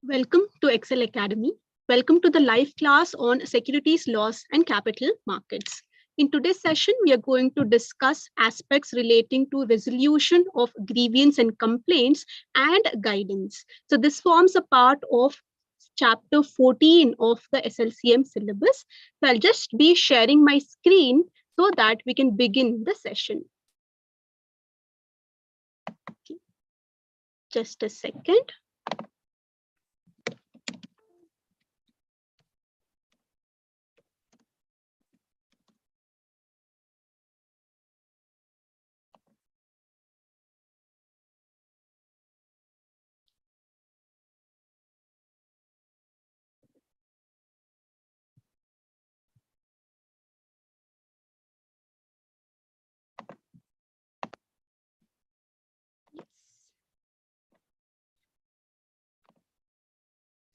Welcome to Ekcel Academy. Welcome to the live class on securities laws and capital markets. In today's session, we are going to discuss aspects relating to resolution of grievance and complaints and guidance. So this forms a part of chapter 14 of the SLCM syllabus. So I'll just be sharing my screen so that we can begin the session. Okay. Just a second.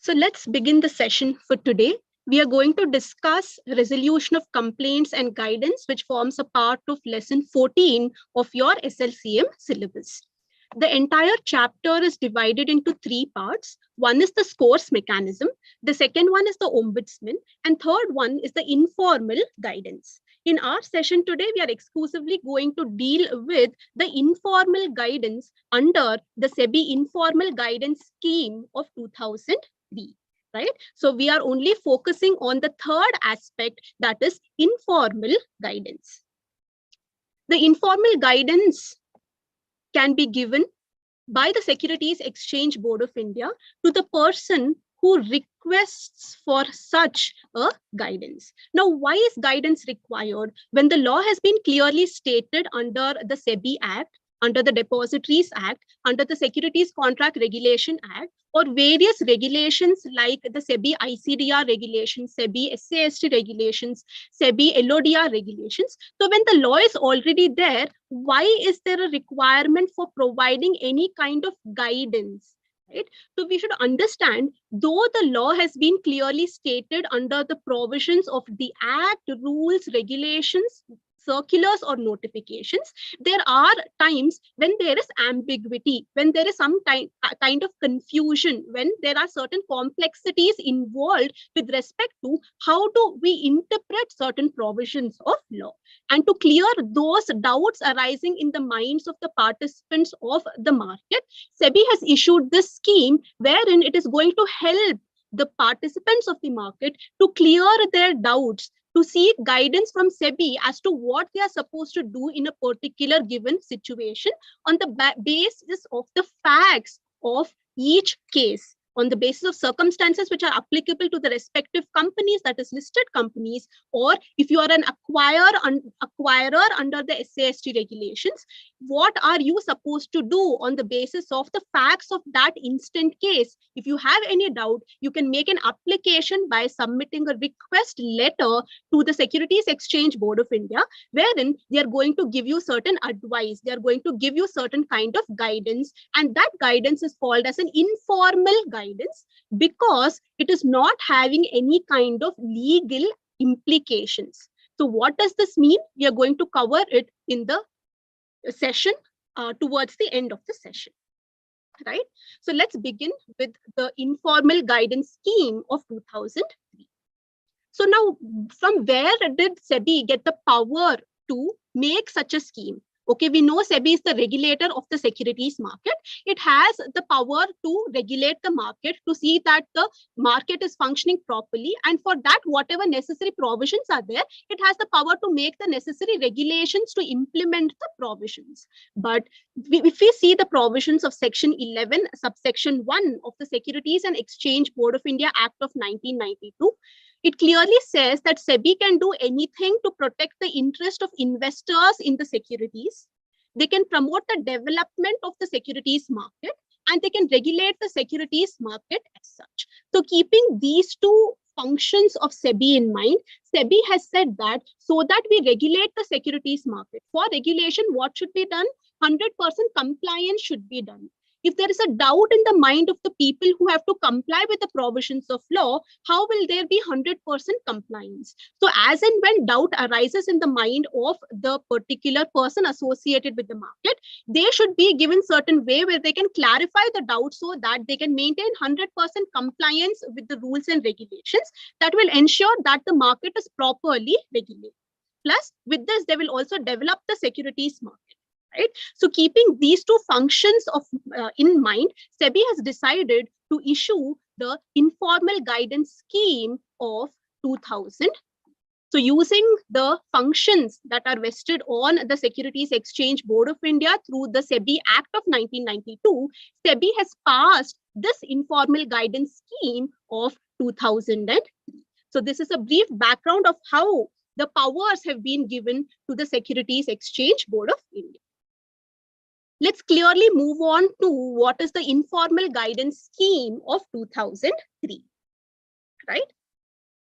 So let's begin the session for today. We are going to discuss resolution of complaints and guidance, which forms a part of lesson 14 of your SLCM syllabus. The entire chapter is divided into three parts. One is the scores mechanism, the second one is the ombudsman, and third one is the informal guidance. In our session today, we are exclusively going to deal with the informal guidance under the SEBI informal guidance scheme of 2003, right? So we are only focusing on the third aspect, that is informal guidance. The informal guidance can be given by the Securities Exchange Board of India to the person who requests for such a guidance. Now, why is guidance required when the law has been clearly stated under the SEBI Act, under the Depositories Act, under the Securities Contract Regulation Act, or various regulations like the SEBI ICDR regulations, SEBI SAST regulations, SEBI LODR regulations? So when the law is already there, why is there a requirement for providing any kind of guidance? Right? So we should understand, though the law has been clearly stated under the provisions of the Act, rules, regulations, circulars or notifications, there are times when there is ambiguity, when there is some kind of confusion, when there are certain complexities involved with respect to how do we interpret certain provisions of law. And to clear those doubts arising in the minds of the participants of the market, SEBI has issued this scheme wherein it is going to help the participants of the market to clear their doubts, to seek guidance from SEBI as to what they are supposed to do in a particular given situation on the basis of the facts of each case, on the basis of circumstances which are applicable to the respective companies, that is listed companies, or if you are an acquirer under the SAST regulations, what are you supposed to do on the basis of the facts of that instant case? If you have any doubt, you can make an application by submitting a request letter to the Securities Exchange Board of India, wherein they are going to give you certain advice, they are going to give you certain kind of guidance, and that guidance is called as an informal guidance because it is not having any kind of legal implications. So what does this mean? We are going to cover it in the session towards the end of the session, right? So let's begin with the informal guidance scheme of 2003. So now, from where did SEBI get the power to make such a scheme? Okay, we know SEBI is the regulator of the securities market. It has the power to regulate the market, to see that the market is functioning properly. And for that, whatever necessary provisions are there, it has the power to make the necessary regulations to implement the provisions. But if we see the provisions of Section 11, subsection 1 of the Securities and Exchange Board of India Act of 1992, it clearly says that SEBI can do anything to protect the interest of investors in the securities. They can promote the development of the securities market, and they can regulate the securities market as such. So keeping these two functions of SEBI in mind, SEBI has said that so that we regulate the securities market, for regulation, what should be done? 100% compliance should be done. If there is a doubt in the mind of the people who have to comply with the provisions of law, how will there be 100% compliance? So as and when doubt arises in the mind of the particular person associated with the market, they should be given certain way where they can clarify the doubt so that they can maintain 100% compliance with the rules and regulations that will ensure that the market is properly regulated. Plus, with this, they will also develop the securities market. Right? So keeping these two functions in mind, SEBI has decided to issue the informal guidance scheme of 2000. So using the functions that are vested on the Securities Exchange Board of India through the SEBI Act of 1992, SEBI has passed this informal guidance scheme of 2000. So this is a brief background of how the powers have been given to the Securities Exchange Board of India. Let's clearly move on to what is the informal guidance scheme of 2003, right?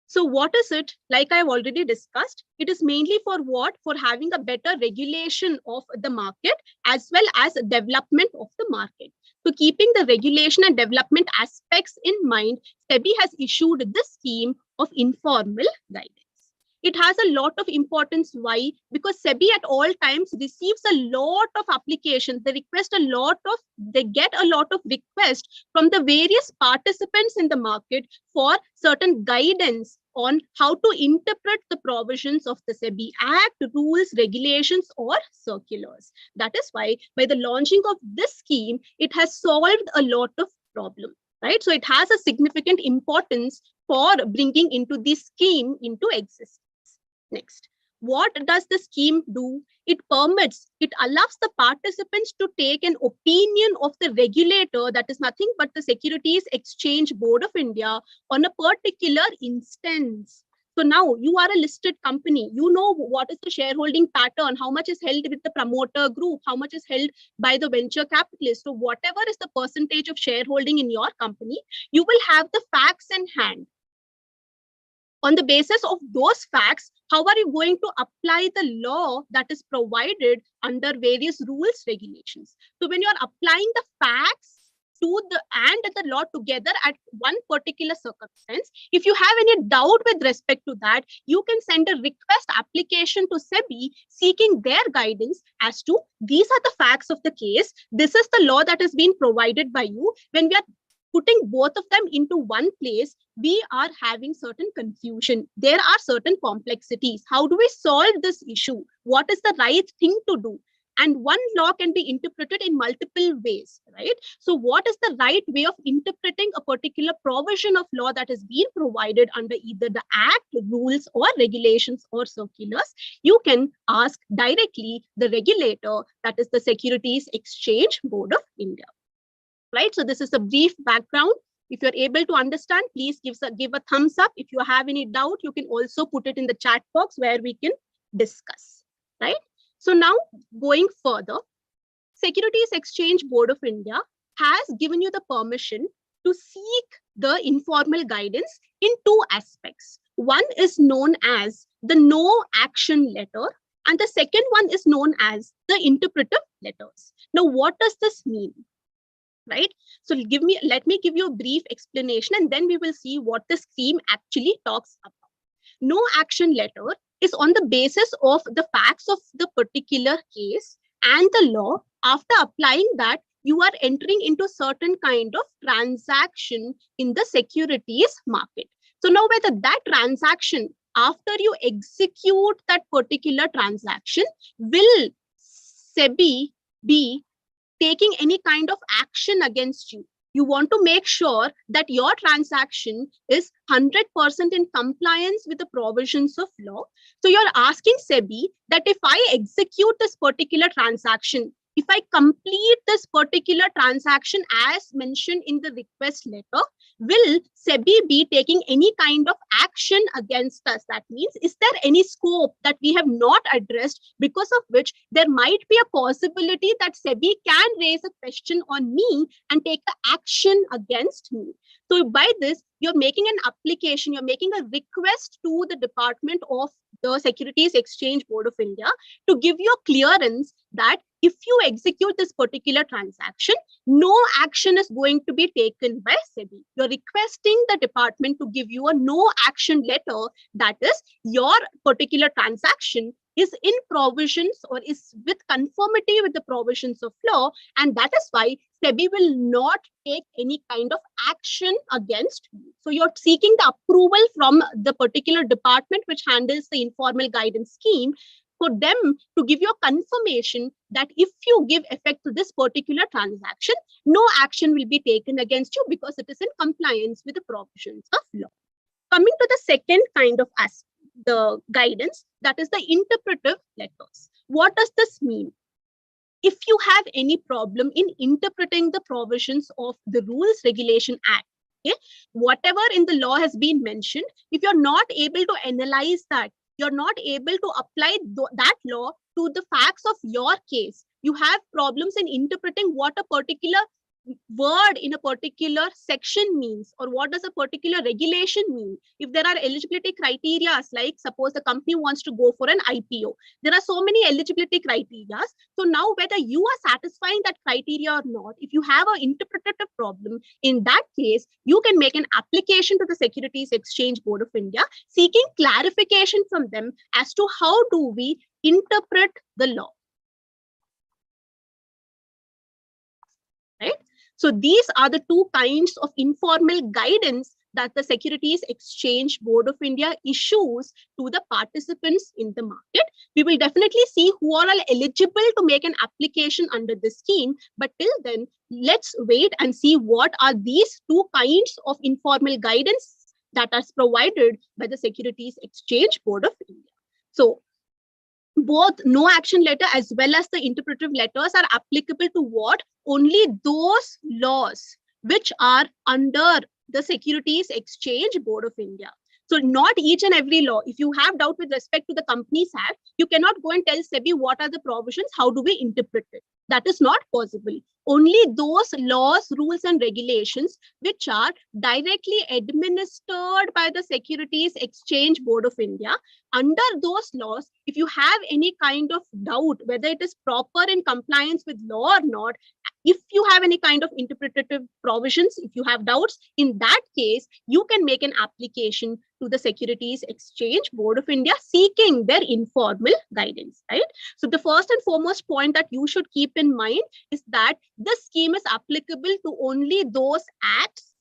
So what is it? Like I've already discussed, it is mainly for what? For having a better regulation of the market as well as development of the market. So keeping the regulation and development aspects in mind, SEBI has issued this scheme of informal guidance. It has a lot of importance. Why? Because SEBI at all times receives a lot of applications. They get a lot of requests from the various participants in the market for certain guidance on how to interpret the provisions of the SEBI Act, rules, regulations, or circulars. That is why by the launching of this scheme, it has solved a lot of problems. Right? So it has a significant importance for bringing into this scheme into existence. Next, what does the scheme do? It allows the participants to take an opinion of the regulator, that is nothing but the Securities Exchange Board of India, on a particular instance. So now you are a listed company. You know what is the shareholding pattern, how much is held with the promoter group, how much is held by the venture capitalist. So whatever is the percentage of shareholding in your company, you will have the facts in hand. On the basis of those facts, how are you going to apply the law that is provided under various rules, regulations? So when you are applying the facts to the law together at one particular circumstance, if you have any doubt with respect to that, you can send a request application to SEBI seeking their guidance as to these are the facts of the case. This is the law that has been provided by you. When we are putting both of them into one place, we are having certain confusion. There are certain complexities. How do we solve this issue? What is the right thing to do? And one law can be interpreted in multiple ways, right? So what is the right way of interpreting a particular provision of law that has been provided under either the Act, rules, or regulations or circulars? You can ask directly the regulator, that is the Securities Exchange Board of India. Right? So this is a brief background. If you're able to understand, please give a thumbs up. If you have any doubt, you can also put it in the chat box where we can discuss. Right? So now going further, Securities Exchange Board of India has given you the permission to seek the informal guidance in two aspects. One is known as the no action letter, and the second one is known as the interpretive letters. Now, what does this mean? Right? So let me give you a brief explanation, and then we will see what the scheme actually talks about. No action letter is on the basis of the facts of the particular case and the law. After applying that, you are entering into certain kind of transaction in the securities market. So now whether that transaction, after you execute that particular transaction, will SEBI be taking any kind of action against you? You want to make sure that your transaction is 100% in compliance with the provisions of law. So you're asking SEBI that if I execute this particular transaction, if I complete this particular transaction as mentioned in the request letter, will SEBI be taking any kind of action against us? That means, is there any scope that we have not addressed because of which there might be a possibility that SEBI can raise a question on me and take the action against me? So by this, you're making an application, you're making a request to the Department of the Securities Exchange Board of India to give you a clearance that if you execute this particular transaction, no action is going to be taken by SEBI. You're requesting the department to give you a no action letter, that is, your particular transaction is in provisions or is with conformity with the provisions of law, and that is why SEBI will not take any kind of action against you. So you're seeking the approval from the particular department which handles the informal guidance scheme for them to give you a confirmation that if you give effect to this particular transaction, no action will be taken against you because it is in compliance with the provisions of law. Coming to the second kind of aspect, the guidance, that is the interpretive letters. What does this mean? If you have any problem in interpreting the provisions of the Rules Regulation Act, okay, whatever in the law has been mentioned, if you're not able to analyze that, you're not able to apply that law to the facts of your case, you have problems in interpreting what a particular word in a particular section means, or what does a particular regulation mean. If there are eligibility criteria, like suppose the company wants to go for an IPO, there are so many eligibility criteria. So now whether you are satisfying that criteria or not, if you have an interpretative problem, in that case, you can make an application to the Securities Exchange Board of India seeking clarification from them as to how do we interpret the law. Right? So these are the two kinds of informal guidance that the Securities Exchange Board of India issues to the participants in the market. We will definitely see who are all eligible to make an application under this scheme. But till then, let's wait and see what are these two kinds of informal guidance that are provided by the Securities Exchange Board of India. So both no action letter as well as the interpretive letters are applicable to what? Only those laws which are under the Securities Exchange Board of India. So not each and every law. If you have doubt with respect to the Companies Act, you cannot go and tell SEBI what are the provisions, how do we interpret it. That is not possible. Only those laws, rules, and regulations which are directly administered by the Securities Exchange Board of India. Under those laws, if you have any kind of doubt whether it is proper in compliance with law or not, if you have any kind of interpretative provisions, if you have doubts, in that case, you can make an application to the Securities Exchange Board of India seeking their informal guidance, right? So the first and foremost point that you should keep in mind is that this scheme is applicable to only those acts,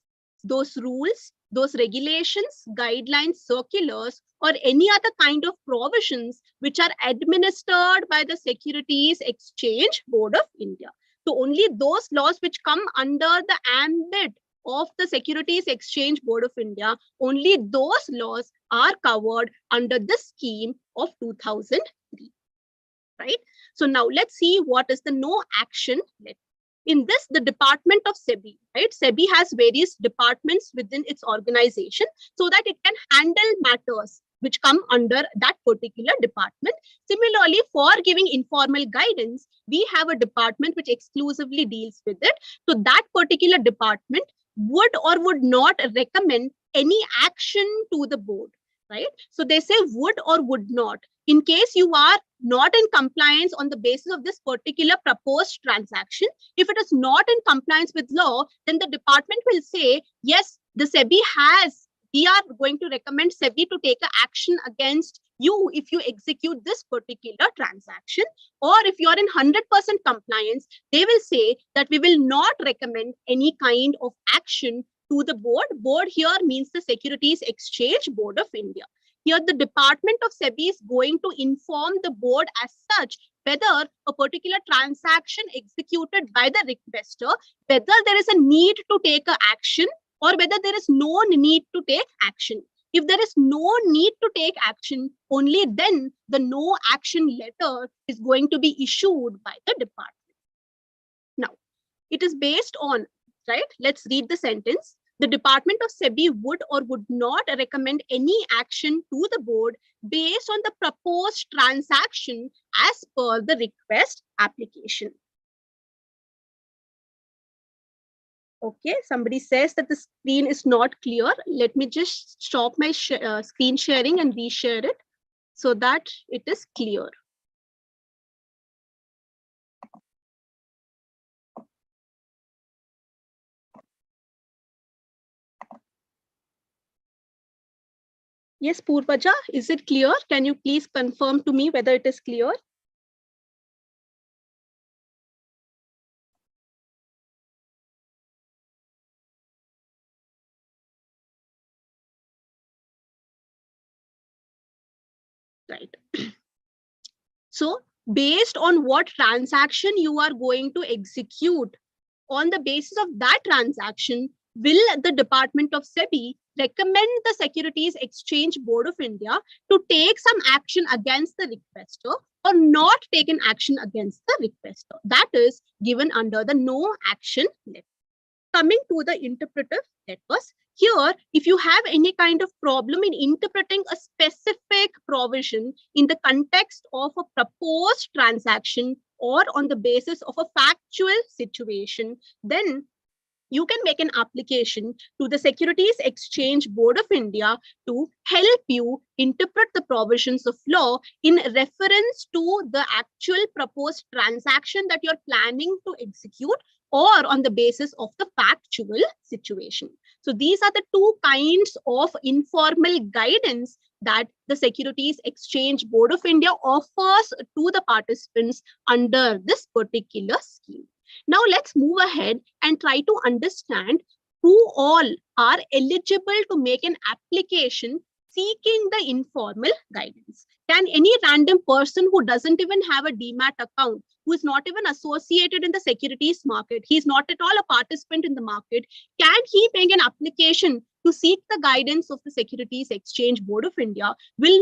those rules, those regulations, guidelines, circulars, or any other kind of provisions which are administered by the Securities Exchange Board of India. So only those laws which come under the ambit of the Securities Exchange Board of India, only those laws are covered under this scheme of 2003, right? So now let's see what is the no action letter. In this, the department of SEBI, right? SEBI has various departments within its organization so that it can handle matters which come under that particular department. Similarly, for giving informal guidance, we have a department which exclusively deals with it. So that particular department would or would not recommend any action to the board, right? So they say would or would not. In case you are not in compliance on the basis of this particular proposed transaction, if it is not in compliance with law, then the department will say, yes, the SEBI we are going to recommend SEBI to take an action against you if you execute this particular transaction. Or if you are in 100% compliance, they will say that we will not recommend any kind of action to the board. Board here means the Securities Exchange Board of India. Here, the department of SEBI is going to inform the board as such whether a particular transaction executed by the requester, whether there is a need to take an action or whether there is no need to take action. If there is no need to take action, only then the no action letter is going to be issued by the department. Now, it is based on, right? Let's read the sentence. The department of SEBI would or would not recommend any action to the board based on the proposed transaction as per the request application. Okay, somebody says that the screen is not clear. Let me just stop my screen sharing and reshare it so that it is clear. Yes, Purvaja, is it clear? Can you please confirm to me whether it is clear? Right. So based on what transaction you are going to execute, on the basis of that transaction, will the Department of SEBI recommend the Securities Exchange Board of India to take some action against the requester or not take an action against the requester? That is given under the no action letter. Coming to the interpretive letters, here, if you have any kind of problem in interpreting a specific provision in the context of a proposed transaction or on the basis of a factual situation, then you can make an application to the Securities Exchange Board of India to help you interpret the provisions of law in reference to the actual proposed transaction that you're planning to execute or on the basis of the factual situation. So these are the two kinds of informal guidance that the Securities Exchange Board of India offers to the participants under this particular scheme. Now let's move ahead and try to understand who all are eligible to make an application seeking the informal guidance. Can any random person who doesn't even have a demat account, who is not even associated in the securities market, he's not at all a participant in the market, can he make an application to seek the guidance of the Securities Exchange Board of India? Will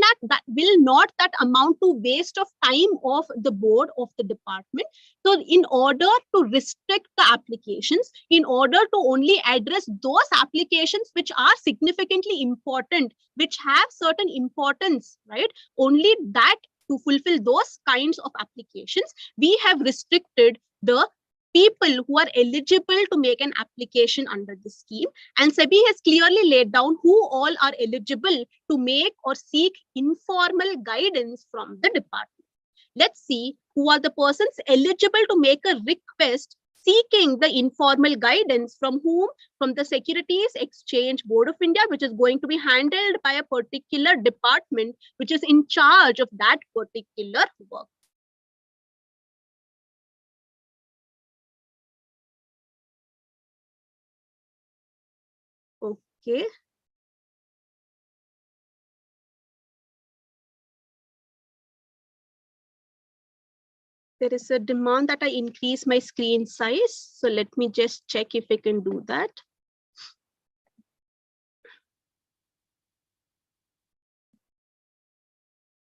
not that amount to waste of time of the board of the department? So in order to restrict the applications, in order to only address those applications which are significantly important, which have certain importance, right? Only that, to fulfill those kinds of applications, we have restricted the people who are eligible to make an application under the scheme. And SEBI has clearly laid down who all are eligible to make or seek informal guidance from the department. Let's see who are the persons eligible to make a request seeking the informal guidance from whom? From the Securities Exchange Board of India, which is going to be handled by a particular department which is in charge of that particular work. Okay. There is a demand that I increase my screen size. So let me just check if I can do that.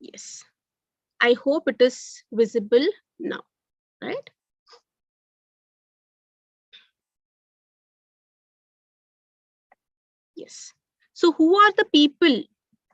Yes. I hope it is visible now, right? Yes. So who are the people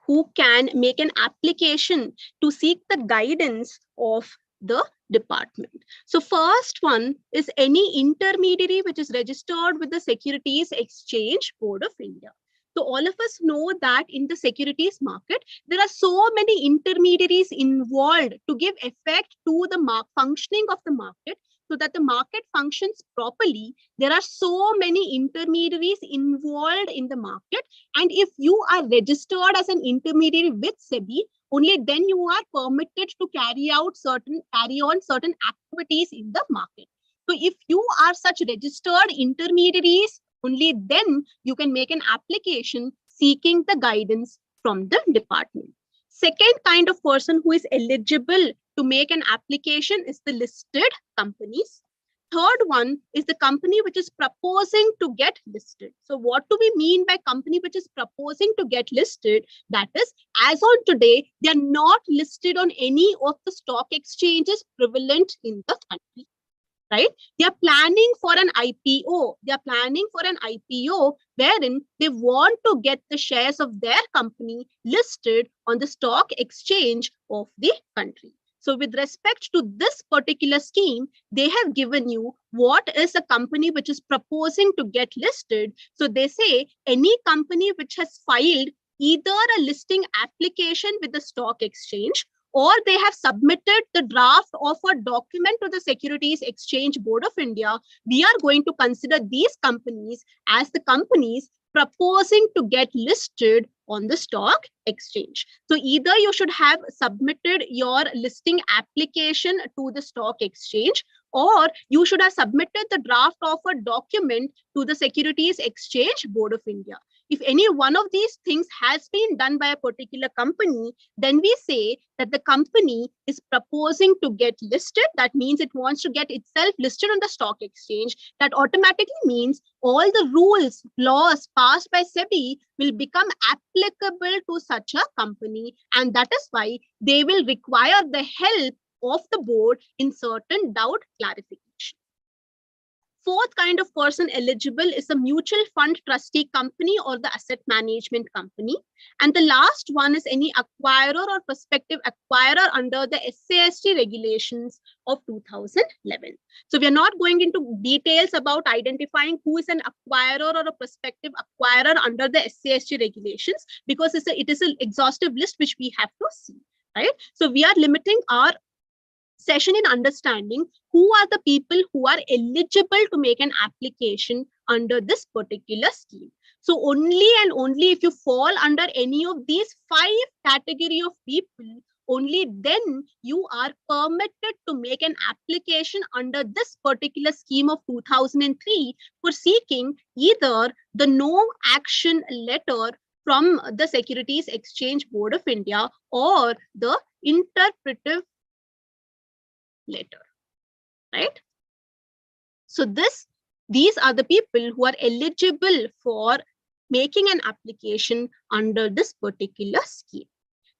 who can make an application to seek the guidance of the department? So first one is any intermediary which is registered with the Securities Exchange Board of India. So all of us know that in the securities market, there are so many intermediaries involved to give effect to the functioning of the market, so that the market functions properly. There are so many intermediaries involved in the market. And if you are registered as an intermediary with SEBI, only then you are permitted to carry on certain activities in the market. So if you are such registered intermediaries, only then you can make an application seeking the guidance from the department. Second kind of person who is eligible to make an application is the listed companies. Third one is the company which is proposing to get listed. So what do we mean by company which is proposing to get listed? That is, as on today, they are not listed on any of the stock exchanges prevalent in the country, right? They are planning for an IPO. They are planning for an IPO wherein they want to get the shares of their company listed on the stock exchange of the country. So with respect to this particular scheme, they have given you what is a company which is proposing to get listed. So they say any company which has filed either a listing application with the stock exchange, or they have submitted the draft of a document to the Securities Exchange Board of India, we are going to consider these companies as the companies proposing to get listed on the stock exchange. So either you should have submitted your listing application to the stock exchange, or you should have submitted the draft of a document to the Securities Exchange Board of India. If any one of these things has been done by a particular company, then we say that the company is proposing to get listed. That means it wants to get itself listed on the stock exchange. That automatically means all the rules, laws passed by SEBI will become applicable to such a company. And that is why they will require the help of the board in certain doubt clarification. Fourth kind of person eligible is a mutual fund trustee company or the asset management company. And the last one is any acquirer or prospective acquirer under the SAST regulations of 2011. So we are not going into details about identifying who is an acquirer or a prospective acquirer under the SAST regulations, because it is an exhaustive list which we have to see, right? So we are limiting our session in understanding who are the people who are eligible to make an application under this particular scheme. So only and only if you fall under any of these 5 category of people, only then you are permitted to make an application under this particular scheme of 2003 for seeking either the no action letter from the Securities Exchange Board of India or the interpretive letter, right? So these are the people who are eligible for making an application under this particular scheme.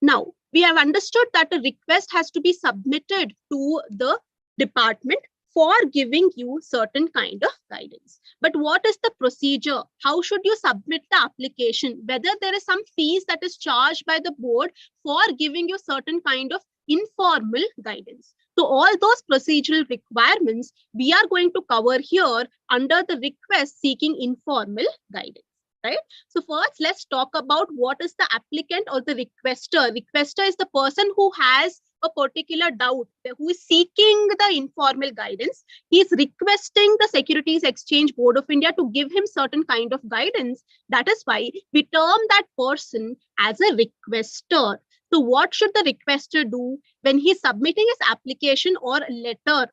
Now, we have understood that a request has to be submitted to the department for giving you certain kind of guidance. But what is the procedure? How should you submit the application? Whether there is some fees that is charged by the board for giving you certain kind of informal guidance. So all those procedural requirements we are going to cover here under the request seeking informal guidance, right? So first, let's talk about what is the applicant or the requester. Requester is the person who has a particular doubt, who is seeking the informal guidance. He is requesting the Securities Exchange Board of India to give him certain kind of guidance. That is why we term that person as a requester. So what should the requester do when he's submitting his application or letter?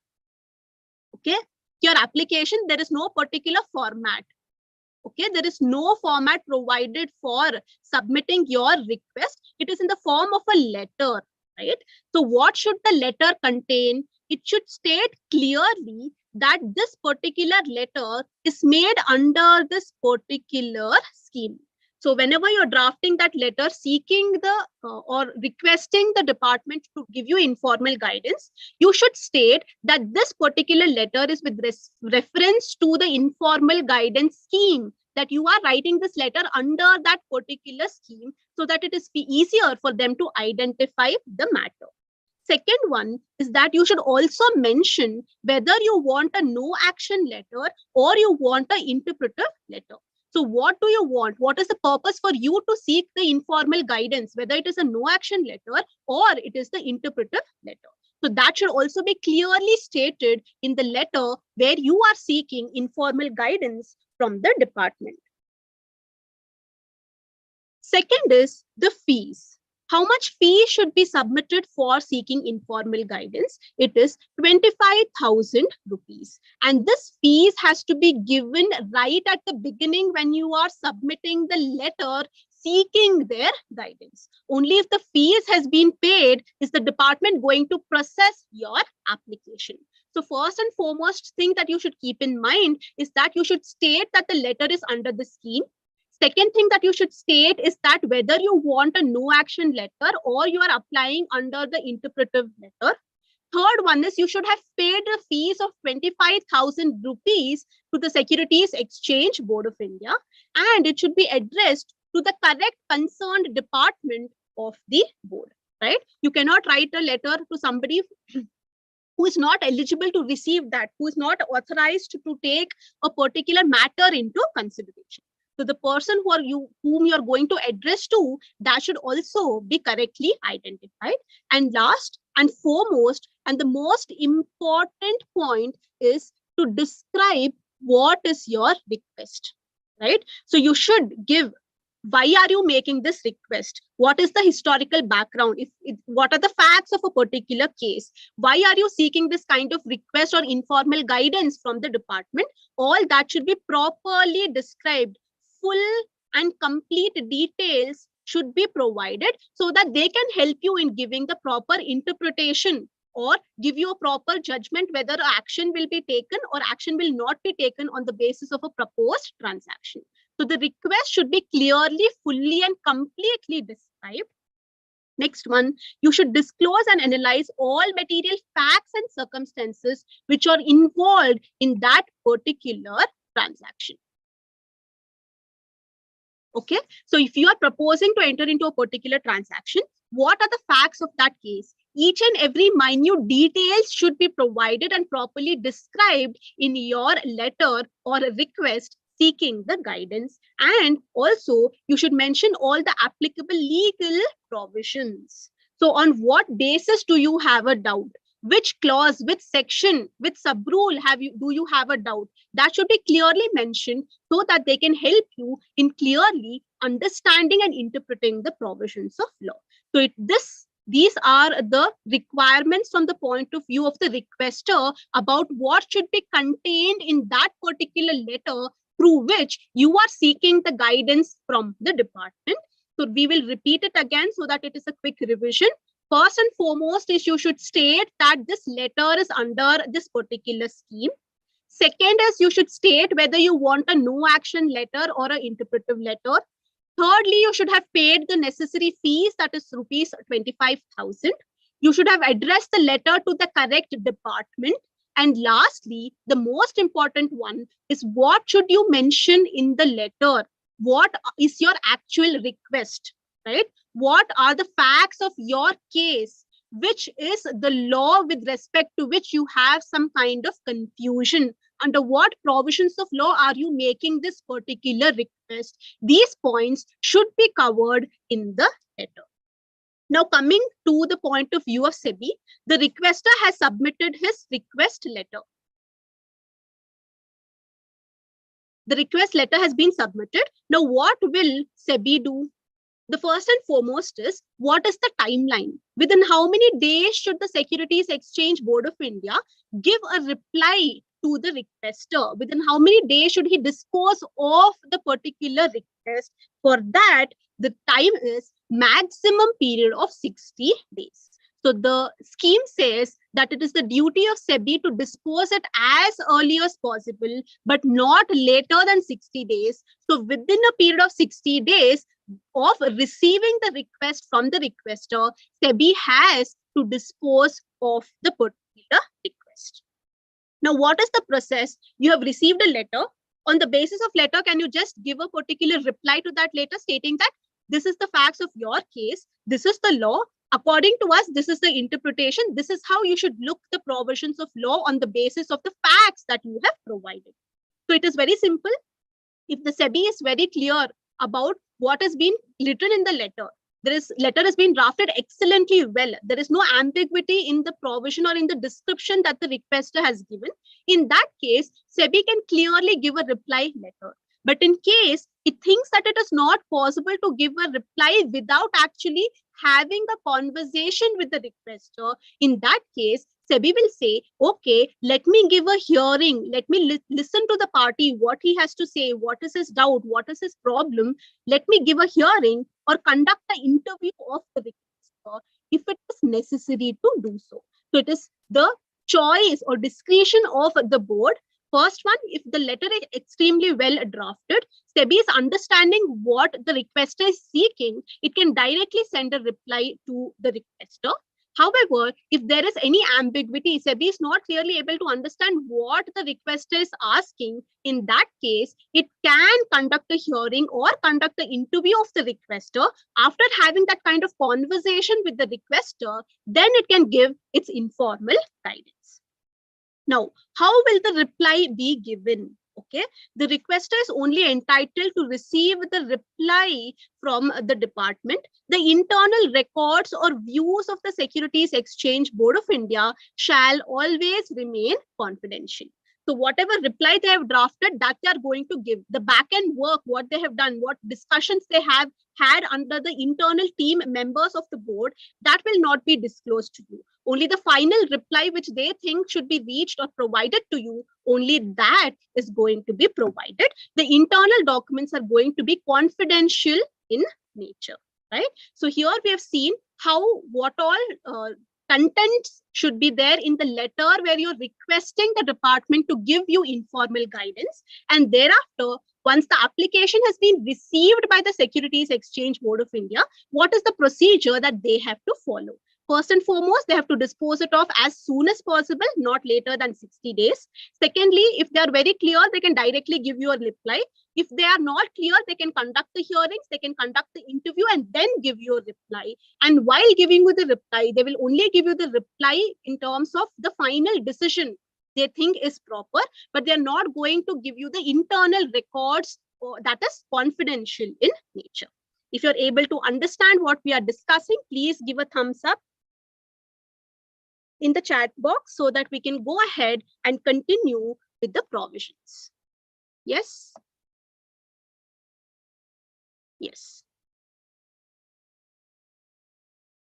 Okay, your application, there is no particular format. Okay, there is no format provided for submitting your request. It is in the form of a letter, right? So what should the letter contain? It should state clearly that this particular letter is made under this particular scheme. So whenever you're drafting that letter seeking the or requesting the department to give you informal guidance, you should state that this particular letter is with reference to the informal guidance scheme, that you are writing this letter under that particular scheme so that it is easier for them to identify the matter. Second one is that you should also mention whether you want a no action letter or you want an interpretive letter. So what do you want? What is the purpose for you to seek the informal guidance, whether it is a no action letter or it is the interpretive letter? So that should also be clearly stated in the letter where you are seeking informal guidance from the department. Second is the fees. How much fee should be submitted for seeking informal guidance? It is 25,000 rupees. And this fees has to be given right at the beginning when you are submitting the letter seeking their guidance. Only if the fees has been paid is the department going to process your application. So first and foremost thing that you should keep in mind is that you should state that the letter is under the scheme. Second thing that you should state is that whether you want a no action letter or you are applying under the interpretive letter. Third one is you should have paid the fees of 25,000 rupees to the Securities Exchange Board of India, and it should be addressed to the correct concerned department of the board, right? You cannot write a letter to somebody who is not eligible to receive that, who is not authorized to take a particular matter into consideration. So the person whom you are going to address to, that should also be correctly identified. And last and foremost, and the most important point is to describe what is your request. right? So you should give, why are you making this request? What is the historical background? What are the facts of a particular case? Why are you seeking this kind of request or informal guidance from the department? All that should be properly described. Full and complete details should be provided so that they can help you in giving the proper interpretation or give you a proper judgment whether action will be taken or action will not be taken on the basis of a proposed transaction. So the request should be clearly, fully, and completely described. Next one, you should disclose and analyze all material facts and circumstances which are involved in that particular transaction. Okay, so if you are proposing to enter into a particular transaction, what are the facts of that case? Each and every minute details should be provided and properly described in your letter or request seeking the guidance. And also, you should mention all the applicable legal provisions. So on what basis do you have a doubt? Which clause, which section, which sub-rule do you have a doubt? That should be clearly mentioned so that they can help you in clearly understanding and interpreting the provisions of law. So these are the requirements from the point of view of the requester about what should be contained in that particular letter through which you are seeking the guidance from the department. So we will repeat it again so that it is a quick revision. First and foremost is you should state that this letter is under this particular scheme. Second is you should state whether you want a no action letter or an interpretive letter. Thirdly, you should have paid the necessary fees, that is rupees 25,000. You should have addressed the letter to the correct department. And lastly, the most important one is what should you mention in the letter? What is your actual request, right? What are the facts of your case? Which is the law with respect to which you have some kind of confusion? Under what provisions of law are you making this particular request? These points should be covered in the letter. Now, coming to the point of view of SEBI, the requester has submitted his request letter. The request letter has been submitted. Now, what will SEBI do? The first and foremost is, what is the timeline? Within how many days should the Securities Exchange Board of India give a reply to the requester? Within how many days should he dispose of the particular request? For that, the time is maximum period of 60 days. So the scheme says that it is the duty of SEBI to dispose it as early as possible, but not later than 60 days. So within a period of 60 days of receiving the request from the requester, SEBI has to dispose of the particular request. Now, what is the process? You have received a letter. On the basis of letter, can you just give a particular reply to that letter stating that this is the facts of your case, this is the law, according to us, this is the interpretation, this is how you should look the provisions of law on the basis of the facts that you have provided. So it is very simple. If the SEBI is very clear about what has been written in the letter, letter has been drafted excellently well, there is no ambiguity in the provision or in the description that the requester has given, in that case, SEBI can clearly give a reply letter. But in case it thinks that it is not possible to give a reply without actually having a conversation with the requester, in that case, SEBI will say, okay, let me give a hearing. Let me listen to the party, what he has to say, what is his doubt, what is his problem. Let me give a hearing or conduct an interview of the requester if it is necessary to do so. So it is the choice or discretion of the board. First one, if the letter is extremely well drafted, SEBI is understanding what the requester is seeking, it can directly send a reply to the requester. However, if there is any ambiguity, SEBI is not clearly able to understand what the requester is asking, in that case, it can conduct a hearing or conduct the interview of the requester. After having that kind of conversation with the requester, then it can give its informal guidance. Now, how will the reply be given? Okay, the requester is only entitled to receive the reply from the department. The internal records or views of the Securities Exchange Board of India shall always remain confidential. So whatever reply they have drafted, that they are going to give. The back-end work, what they have done, what discussions they have had under the internal team members of the board, that will not be disclosed to you. Only the final reply which they think should be reached or provided to you, only that is going to be provided. The internal documents are going to be confidential in nature, right? So here we have seen what all contents should be there in the letter where you're requesting the department to give you informal guidance. And thereafter, once the application has been received by the Securities Exchange Board of India, what is the procedure that they have to follow? First and foremost, they have to dispose it off as soon as possible, not later than 60 days. Secondly, if they are very clear, they can directly give you a reply. If they are not clear, they can conduct the hearings, they can conduct the interview and then give you a reply. And while giving you the reply, they will only give you the reply in terms of the final decision they think is proper, but they're not going to give you the internal records that is confidential in nature. If you're able to understand what we are discussing, please give a thumbs up in the chat box so that we can go ahead and continue with the provisions. Yes? Yes.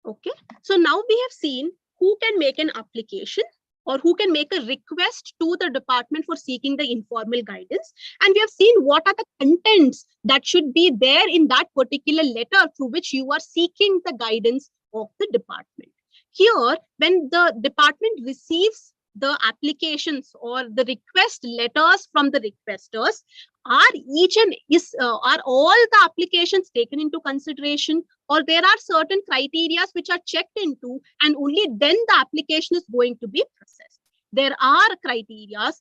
Okay. So now we have seen who can make an application or who can make a request to the department for seeking the informal guidance. And we have seen what are the contents that should be there in that particular letter through which you are seeking the guidance of the department. Here, when the department receives the applications or the request letters from the requesters, are all the applications taken into consideration, or there are certain criteria which are checked into and only then the application is going to be processed? There are criteria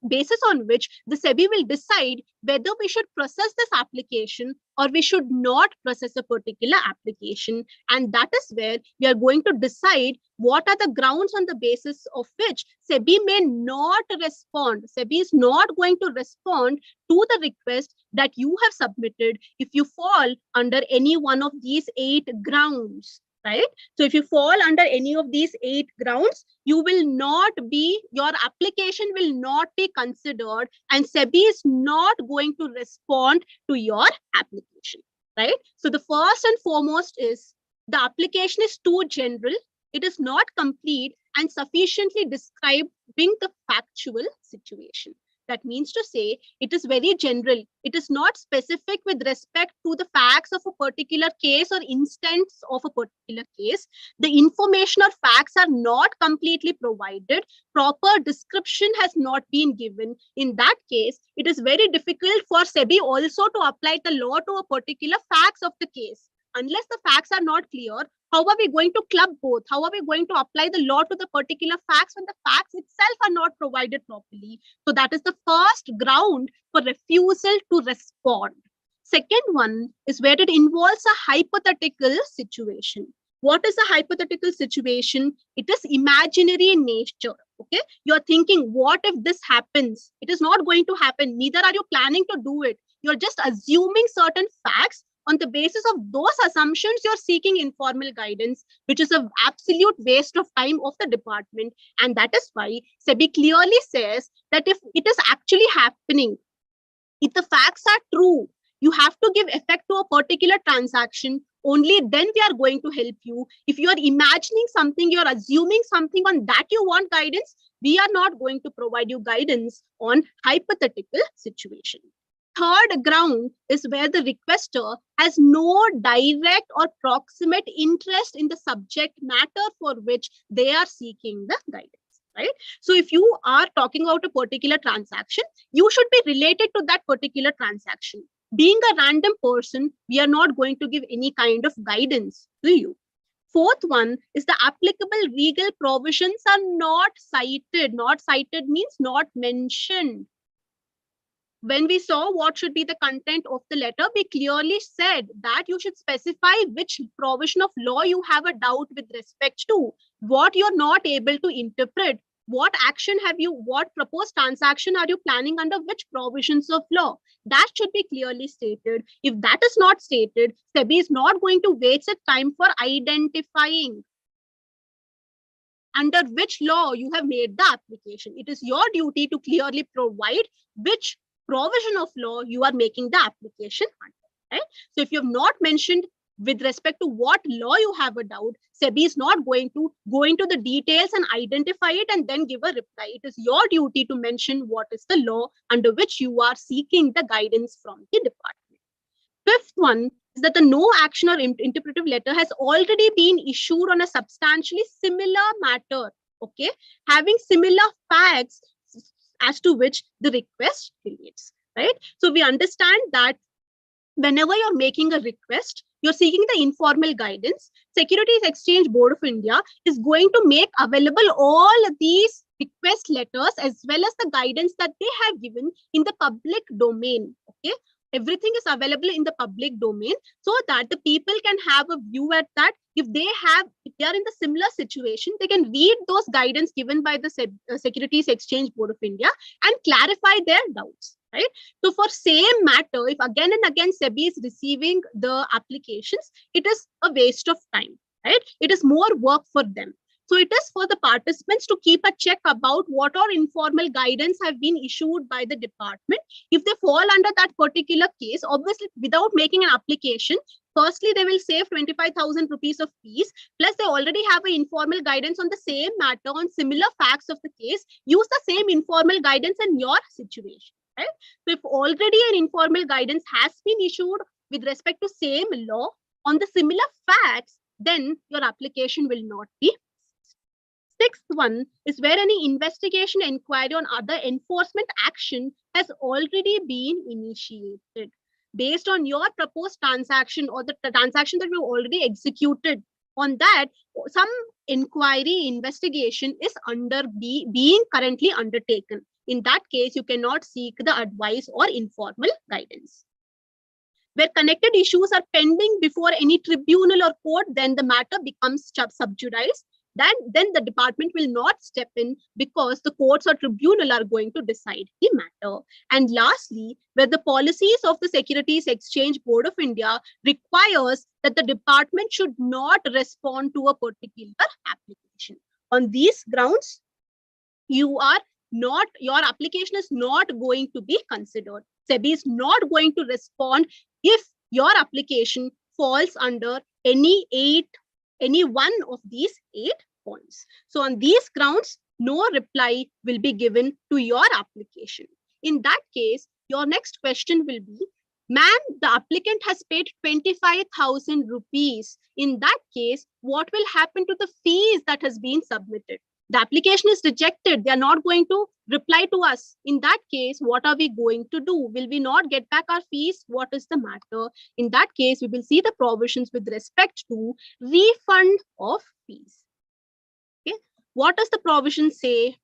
basis on which the SEBI will decide whether we should process this application or we should not process a particular application. And that is where we are going to decide what are the grounds on the basis of which SEBI may not respond. SEBI is not going to respond to the request that you have submitted if you fall under any one of these 8 grounds. Right? So if you fall under any of these 8 grounds, your application will not be considered and SEBI is not going to respond to your application, right? So the first and foremost is the application is too general, it is not complete and sufficiently describing the factual situation. That means to say, it is very general. It is not specific with respect to the facts of a particular case or instance of a particular case. The information or facts are not completely provided. Proper description has not been given. In that case, it is very difficult for SEBI also to apply the law to a particular facts of the case. Unless the facts are not clear, how are we going to club both? How are we going to apply the law to the particular facts when the facts itself are not provided properly? So that is the first ground for refusal to respond. Second one is where it involves a hypothetical situation. What is a hypothetical situation? It is imaginary in nature. Okay, you're thinking, what if this happens? It is not going to happen. Neither are you planning to do it. You're just assuming certain facts. On the basis of those assumptions, you're seeking informal guidance, which is an absolute waste of time of the department. And that is why SEBI clearly says that if it is actually happening, if the facts are true, you have to give effect to a particular transaction. Only then we are going to help you. If you are imagining something, you're assuming something on that you want guidance, we are not going to provide you guidance on hypothetical situation. Third ground is where the requester has no direct or proximate interest in the subject matter for which they are seeking the guidance, right? So if you are talking about a particular transaction, you should be related to that particular transaction. Being a random person, we are not going to give any kind of guidance to you. Fourth one is the applicable legal provisions are not cited. Not cited means not mentioned. When we saw what should be the content of the letter, we clearly said that you should specify which provision of law you have a doubt with respect to, what you're not able to interpret, what action have you, what proposed transaction are you planning under which provisions of law. That should be clearly stated. If that is not stated, SEBI is not going to waste its time for identifying under which law you have made the application. It is your duty to clearly provide which provision of law you are making the application under. Right? So if you have not mentioned with respect to what law you have a doubt, SEBI is not going to go into the details and identify it and then give a reply. It is your duty to mention what is the law under which you are seeking the guidance from the department. Fifth one is that the no action or interpretive letter has already been issued on a substantially similar matter, okay, having similar facts as to which the request relates, right? So we understand that whenever you're making a request, you're seeking the informal guidance, Securities Exchange Board of India is going to make available all these request letters as well as the guidance that they have given in the public domain, okay? Everything is available in the public domain so that the people can have a view at that. If they are in the similar situation, they can read those guidance given by the Securities Exchange Board of India and clarify their doubts, right? So for same matter, if again and again SEBI is receiving the applications, it is a waste of time, right? It is more work for them. So it is for the participants to keep a check about what all informal guidance have been issued by the department. If they fall under that particular case, obviously without making an application, firstly, they will save 25,000 rupees of fees, plus they already have an informal guidance on the same matter on similar facts of the case. Use the same informal guidance in your situation, right? So if already an informal guidance has been issued with respect to same law on the similar facts, then your application will not be. Sixth one is where any investigation, inquiry on other enforcement action has already been initiated based on your proposed transaction or the transaction that you already executed. On that, some inquiry investigation is being currently undertaken. In that case, you cannot seek the advice or informal guidance. Where connected issues are pending before any tribunal or court, then the matter becomes sub judice. Then the department will not step in because the courts or tribunal are going to decide the matter. And lastly, where the policies of the Securities Exchange Board of India requires that the department should not respond to a particular application. On these grounds, your application is not going to be considered. SEBI is not going to respond if your application falls under any one of these 8 points. So on these grounds, no reply will be given to your application. In that case, your next question will be, ma'am, the applicant has paid 25,000 rupees. In that case, what will happen to the fees that has been submitted? The application is rejected. They are not going to reply to us. In that case, what are we going to do? Will we not get back our fees? What is the matter? In that case, we will see the provisions with respect to refund of fees. Okay. What does the provision say?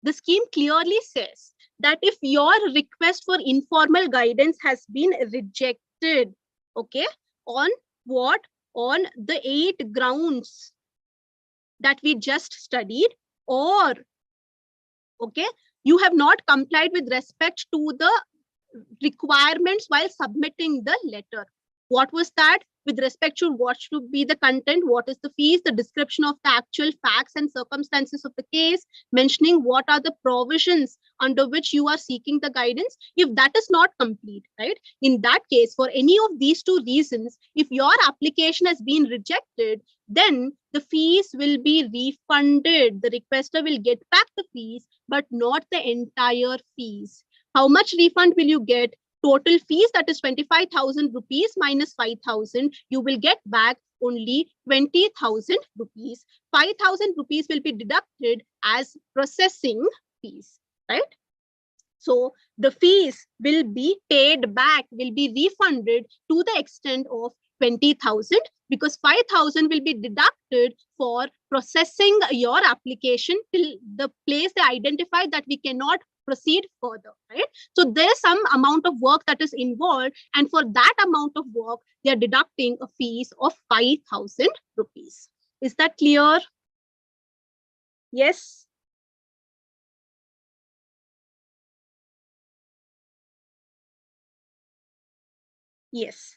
The scheme clearly says that if your request for informal guidance has been rejected, okay, on what? On the 8 grounds that we just studied, or okay, you have not complied with respect to the requirements while submitting the letter. What was that? With respect to what should be the content, what is the fees, the description of the actual facts and circumstances of the case, mentioning what are the provisions under which you are seeking the guidance. If that is not complete, right? In that case, for any of these 2 reasons, if your application has been rejected, then the fees will be refunded. The requester will get back the fees, but not the entire fees. How much refund will you get? Total fees, that is 25,000 rupees minus 5,000, you will get back only 20,000 rupees. 5,000 rupees will be deducted as processing fees, right? So the fees will be paid back, will be refunded to the extent of 20,000 because 5,000 will be deducted for processing your application till the place they identify that we cannot proceed further, right? So there's some amount of work that is involved, and for that amount of work, they are deducting a fees of 5,000 rupees. Is that clear? Yes. Yes.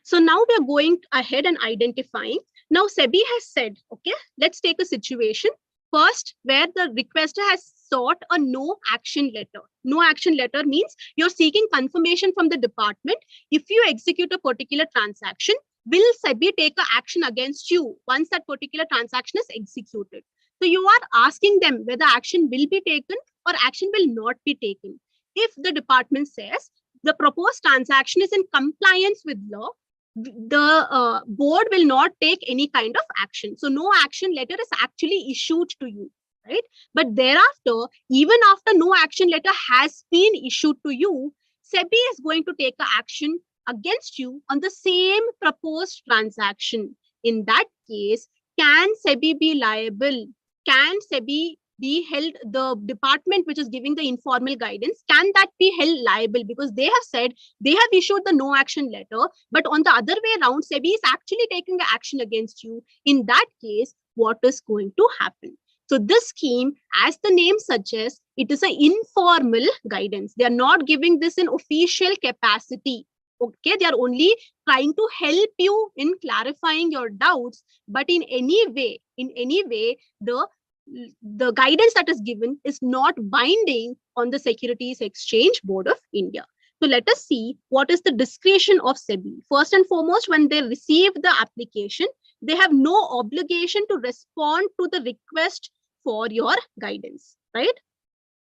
So now we are going ahead and identifying. Now SEBI has said, okay, let's take a situation First, where the requester has sought a no action letter. No action letter means you're seeking confirmation from the department. If you execute a particular transaction, will SEBI take an action against you once that particular transaction is executed? So you are asking them whether action will be taken or action will not be taken. If the department says the proposed transaction is in compliance with law, the board will not take any kind of action. So no action letter is actually issued to you, right? But thereafter, even after no action letter has been issued to you, SEBI is going to take an action against you on the same proposed transaction. In that case, can SEBI be liable? Can SEBI be held, the department which is giving the informal guidance, can that be held liable? Because they have said they have issued the no action letter, but on the other way around, SEBI is actually taking the action against you. In that case, what is going to happen? So this scheme, as the name suggests, it is an informal guidance. They are not giving this in official capacity. Okay, they are only trying to help you in clarifying your doubts, but in any way, the guidance that is given is not binding on the Securities Exchange Board of India. So let us see what is the discretion of SEBI. First and foremost, when they receive the application, they have no obligation to respond to the request for your guidance, right?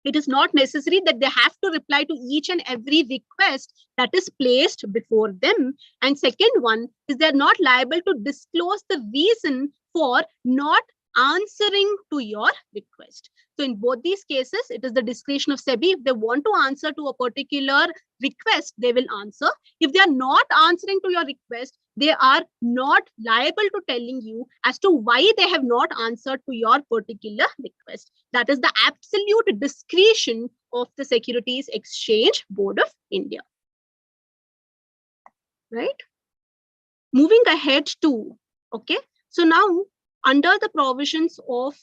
It is not necessary that they have to reply to each and every request that is placed before them. And second one is they're not liable to disclose the reason for not answering to your request. So in both these cases, it is the discretion of SEBI. If they want to answer to a particular request, they will answer. If they are not answering to your request, they are not liable to telling you as to why they have not answered to your particular request. That is the absolute discretion of the Securities Exchange Board of India. Right? Moving ahead to, okay, so now under the provisions of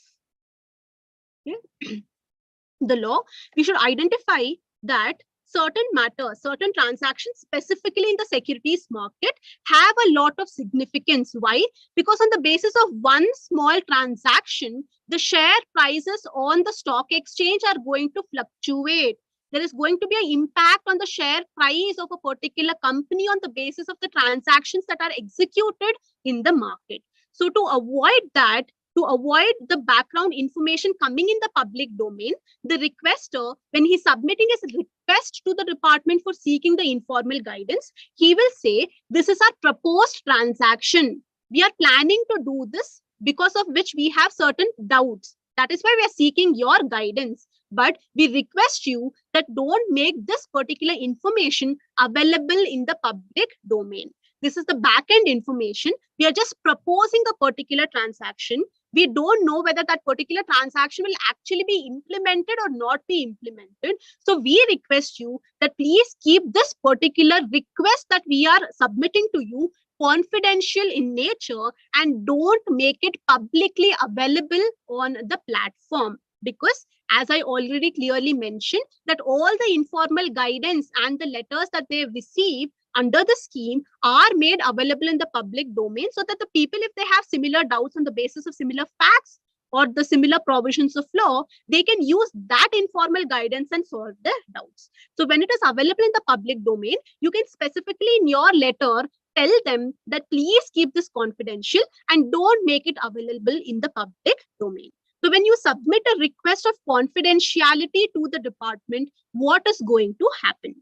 the law, we should identify that certain matters, certain transactions specifically in the securities market have a lot of significance. Why? Because on the basis of one small transaction, the share prices on the stock exchange are going to fluctuate. There is going to be an impact on the share price of a particular company on the basis of the transactions that are executed in the market. So to avoid that, to avoid the background information coming in the public domain, the requester, when he's submitting his request to the department for seeking the informal guidance, he will say, this is our proposed transaction. We are planning to do this because of which we have certain doubts. That is why we are seeking your guidance. But we request you that don't make this particular information available in the public domain. This is the back-end information. We are just proposing a particular transaction. We don't know whether that particular transaction will actually be implemented or not be implemented. So we request you that please keep this particular request that we are submitting to you confidential in nature and don't make it publicly available on the platform. Because as I already clearly mentioned, that all the informal guidance and the letters that they receive under the scheme are made available in the public domain, so that the people, if they have similar doubts on the basis of similar facts or the similar provisions of law, they can use that informal guidance and solve their doubts. So when it is available in the public domain, you can specifically in your letter tell them that please keep this confidential and don't make it available in the public domain. So when you submit a request of confidentiality to the department, what is going to happen?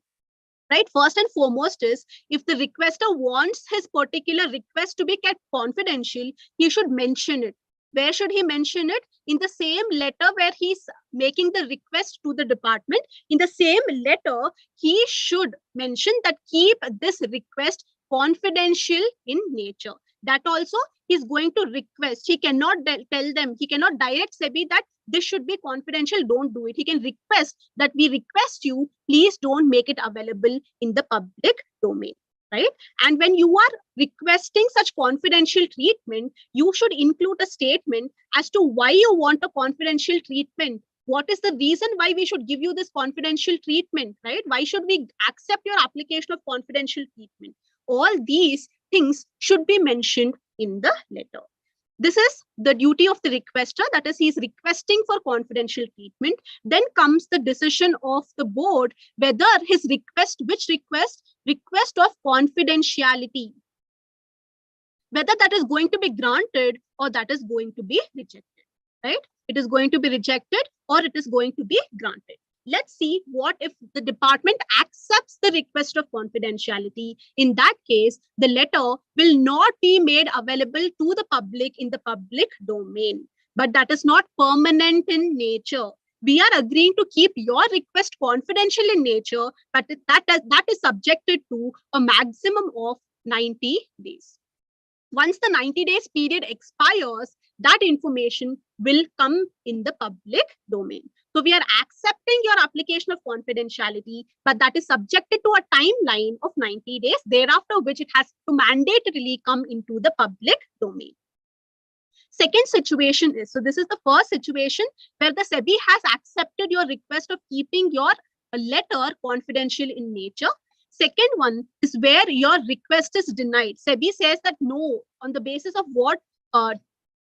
Right? First and foremost is, if the requester wants his particular request to be kept confidential, he should mention it. Where should he mention it? In the same letter where he's making the request to the department, in the same letter, he should mention that keep this request confidential in nature. That also is going to request. He cannot tell them, he cannot direct SEBI that this should be confidential, don't do it. He can request that we request you, please don't make it available in the public domain, right? And when you are requesting such confidential treatment, you should include a statement as to why you want a confidential treatment. What is the reason why we should give you this confidential treatment, right? Why should we accept your application of confidential treatment? All these things should be mentioned in the letter. This is the duty of the requester, that is, he is requesting for confidential treatment. Then comes the decision of the board whether his request of confidentiality, whether that is going to be granted or that is going to be rejected, right? It is going to be rejected or it is going to be granted. Let's see what if the department accepts the request of confidentiality. In that case, the letter will not be made available to the public in the public domain. But that is not permanent in nature. We are agreeing to keep your request confidential in nature, but that is subjected to a maximum of 90 days. Once the 90 days period expires, that information will come in the public domain. So we are accepting your application of confidentiality, but that is subjected to a timeline of 90 days, thereafter which it has to mandatorily come into the public domain. Second situation is, so this is the first situation where the SEBI has accepted your request of keeping your letter confidential in nature. Second one is where your request is denied. SEBI says that no, on the basis of what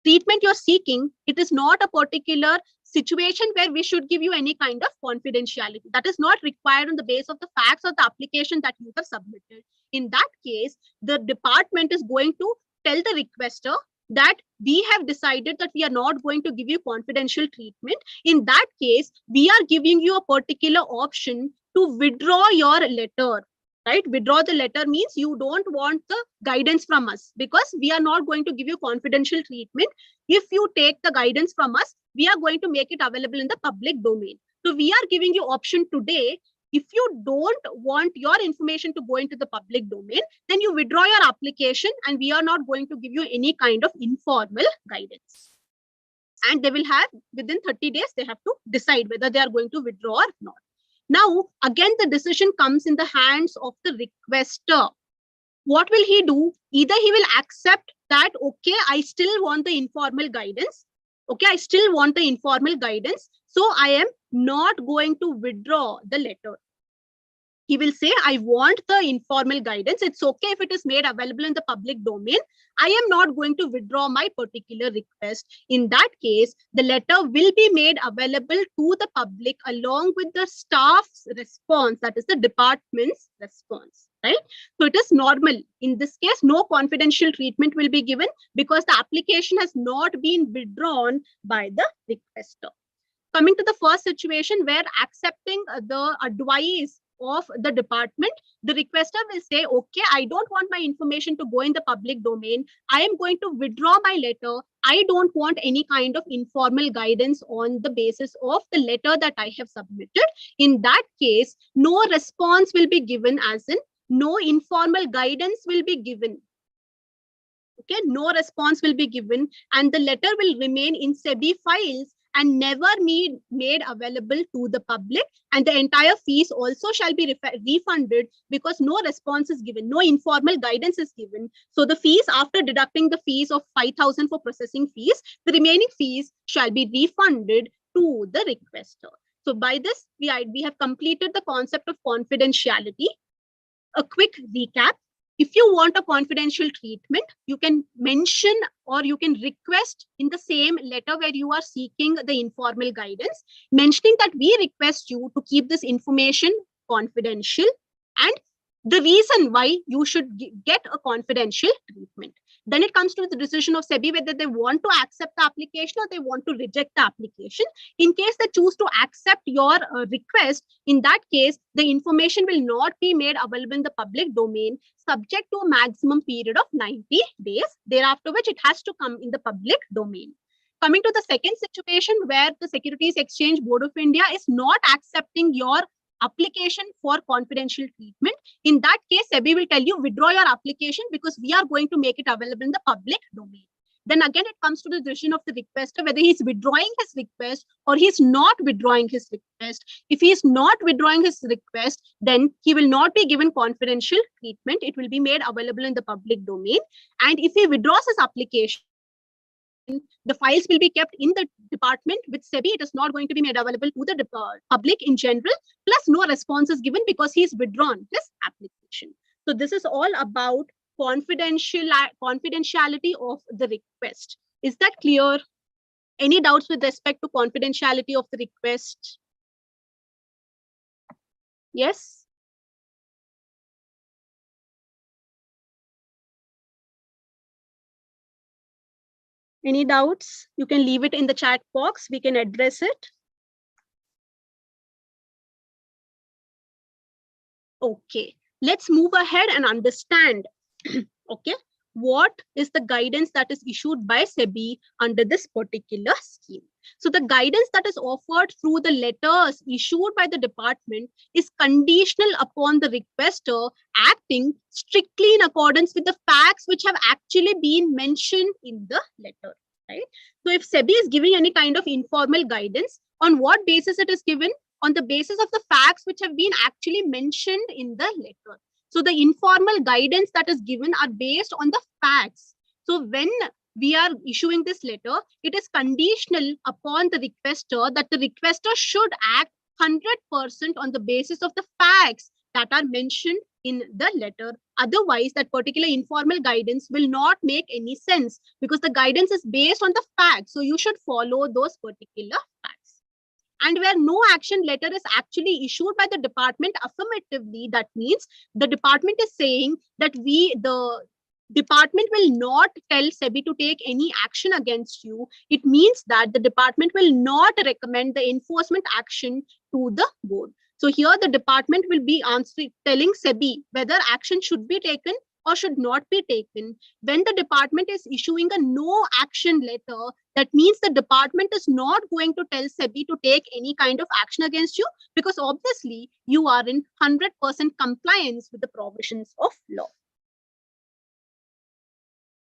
treatment you're seeking, it is not a particular situation where we should give you any kind of confidentiality. That is not required on the basis of the facts of the application that you have submitted. In that case, the department is going to tell the requester that we have decided that we are not going to give you confidential treatment. In that case, we are giving you a particular option to withdraw your letter. Right? Withdraw the letter means you don't want the guidance from us because we are not going to give you confidential treatment. If you take the guidance from us, we are going to make it available in the public domain. So we are giving you option today. If you don't want your information to go into the public domain, then you withdraw your application and we are not going to give you any kind of informal guidance. And they will have, within 30 days, they have to decide whether they are going to withdraw or not. Now, again, the decision comes in the hands of the requester. What will he do? Either he will accept that, okay, I still want the informal guidance. Okay, I still want the informal guidance. So I am not going to withdraw the letter. He will say, I want the informal guidance. It's okay if it is made available in the public domain. I am not going to withdraw my particular request. In that case, the letter will be made available to the public along with the staff's response, that is the department's response, right? So it is normal. In this case, no confidential treatment will be given because the application has not been withdrawn by the requester. Coming to the first situation where accepting the advice of the department, the requester will say, okay, I don't want my information to go in the public domain. I am going to withdraw my letter. I don't want any kind of informal guidance on the basis of the letter that I have submitted. In that case, no response will be given, as in no informal guidance will be given. Okay, no response will be given and the letter will remain in SEBI files and never made available to the public, and the entire fees also shall be refunded because no response is given, no informal guidance is given. So the fees, after deducting the fees of 5,000 for processing fees, the remaining fees shall be refunded to the requester. So by this, we have completed the concept of confidentiality. A quick recap. If you want a confidential treatment, you can mention or you can request in the same letter where you are seeking the informal guidance, mentioning that we request you to keep this information confidential and the reason why you should get a confidential treatment. Then it comes to the decision of SEBI whether they want to accept the application or they want to reject the application. In case they choose to accept your request, in that case, the information will not be made available in the public domain, subject to a maximum period of 90 days, thereafter which it has to come in the public domain. Coming to the second situation where the Securities Exchange Board of India is not accepting your application for confidential treatment. In that case, SEBI will tell you withdraw your application because we are going to make it available in the public domain. Then again, it comes to the decision of the requester whether he's withdrawing his request or he's not withdrawing his request. If he is not withdrawing his request, then he will not be given confidential treatment. It will be made available in the public domain. And if he withdraws his application, the files will be kept in the department with SEBI. It is not going to be made available to the public in general, plus no response is given because he's withdrawn his application. So this is all about confidentiality of the request. Is that clear? Any doubts with respect to confidentiality of the request? Yes? Any doubts? You can leave it in the chat box. We can address it. Okay, let's move ahead and understand. Okay, what is the guidance that is issued by SEBI under this particular scheme? So the guidance that is offered through the letters issued by the department is conditional upon the requester acting strictly in accordance with the facts which have actually been mentioned in the letter, right? So if SEBI is giving any kind of informal guidance, on what basis it is given? On the basis of the facts which have been actually mentioned in the letter. So the informal guidance that is given are based on the facts. So when we are issuing this letter, it is conditional upon the requester that the requester should act 100% on the basis of the facts that are mentioned in the letter. Otherwise, that particular informal guidance will not make any sense because the guidance is based on the facts. So you should follow those particular facts. And where no action letter is actually issued by the department affirmatively, that means the department is saying that the department will not tell SEBI to take any action against you. It means that the department will not recommend the enforcement action to the board. So here the department will be telling SEBI whether action should be taken or should not be taken. When the department is issuing a no action letter, that means the department is not going to tell SEBI to take any kind of action against you because obviously you are in 100% compliance with the provisions of law.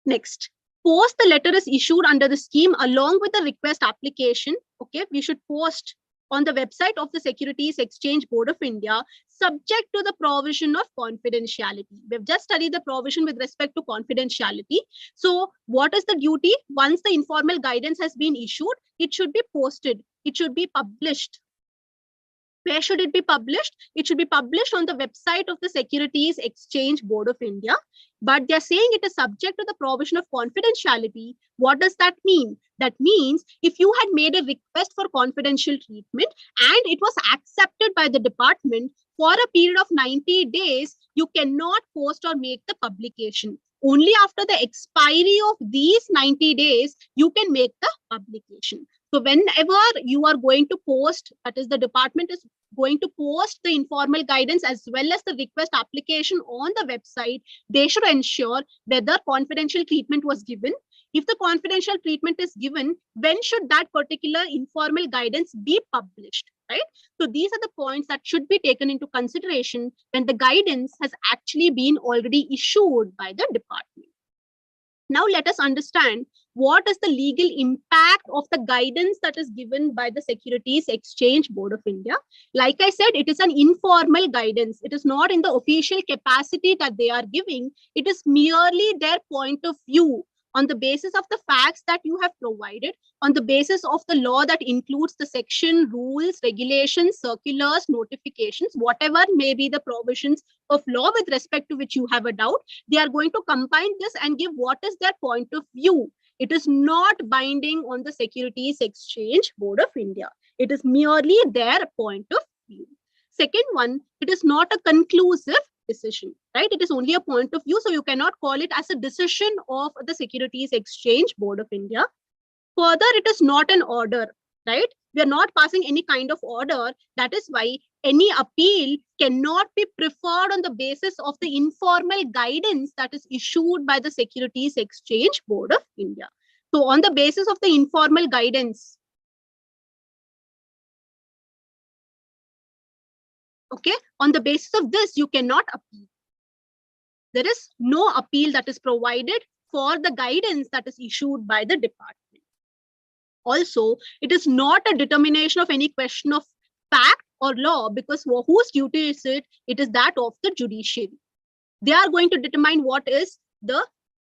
Next, post the letter is issued under the scheme along with the request application. Okay, we should post on the website of the Securities Exchange Board of India, subject to the provision of confidentiality. We've just studied the provision with respect to confidentiality. So what is the duty? Once the informal guidance has been issued, it should be posted. It should be published. Where should it be published? It should be published on the website of the Securities Exchange Board of India. But they're saying it is subject to the provision of confidentiality. What does that mean? That means if you had made a request for confidential treatment and it was accepted by the department for a period of 90 days, you cannot post or make the publication. Only after the expiry of these 90 days, you can make the publication. So whenever you are going to post, that is the department is going to post the informal guidance as well as the request application on the website, they should ensure whether confidential treatment was given. If the confidential treatment is given, when should that particular informal guidance be published, right? So these are the points that should be taken into consideration when the guidance has actually been already issued by the department. Now let us understand what is the legal impact of the guidance that is given by the Securities Exchange Board of India. Like I said, it is an informal guidance. It is not in the official capacity that they are giving. It is merely their point of view on the basis of the facts that you have provided, on the basis of the law that includes the section, rules, regulations, circulars, notifications, whatever may be the provisions of law with respect to which you have a doubt, they are going to combine this and give what is their point of view. It is not binding on the Securities Exchange Board of India. It is merely their point of view. Second one, it is not a conclusive decision, right? It is only a point of view, so you cannot call it as a decision of the Securities Exchange Board of India. Further, it is not an order, right? We are not passing any kind of order. That is why any appeal cannot be preferred on the basis of the informal guidance that is issued by the Securities Exchange Board of India. So on the basis of the informal guidance, okay, on the basis of this, you cannot appeal. There is no appeal that is provided for the guidance that is issued by the department. Also, it is not a determination of any question of fact or law, because whose duty is it? It is that of the judiciary. They are going to determine what is the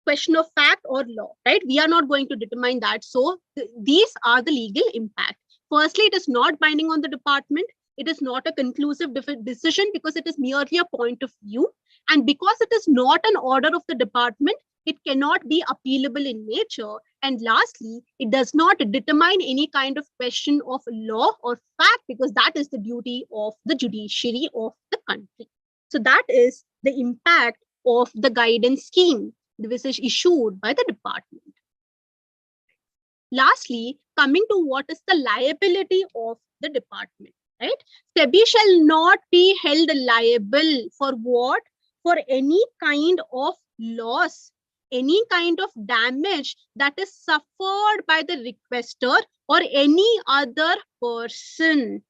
question of fact or law, right? We are not going to determine that. So these are the legal impact. Firstly, it is not binding on the department. It is not a conclusive decision because it is merely a point of view. And because it is not an order of the department, it cannot be appealable in nature. And lastly, it does not determine any kind of question of law or fact, because that is the duty of the judiciary of the country. So that is the impact of the guidance scheme which is issued by the department. Lastly, coming to what is the liability of the department, right? SEBI shall not be held liable for what? For any kind of loss, any kind of damage that is suffered by the requester or any other person.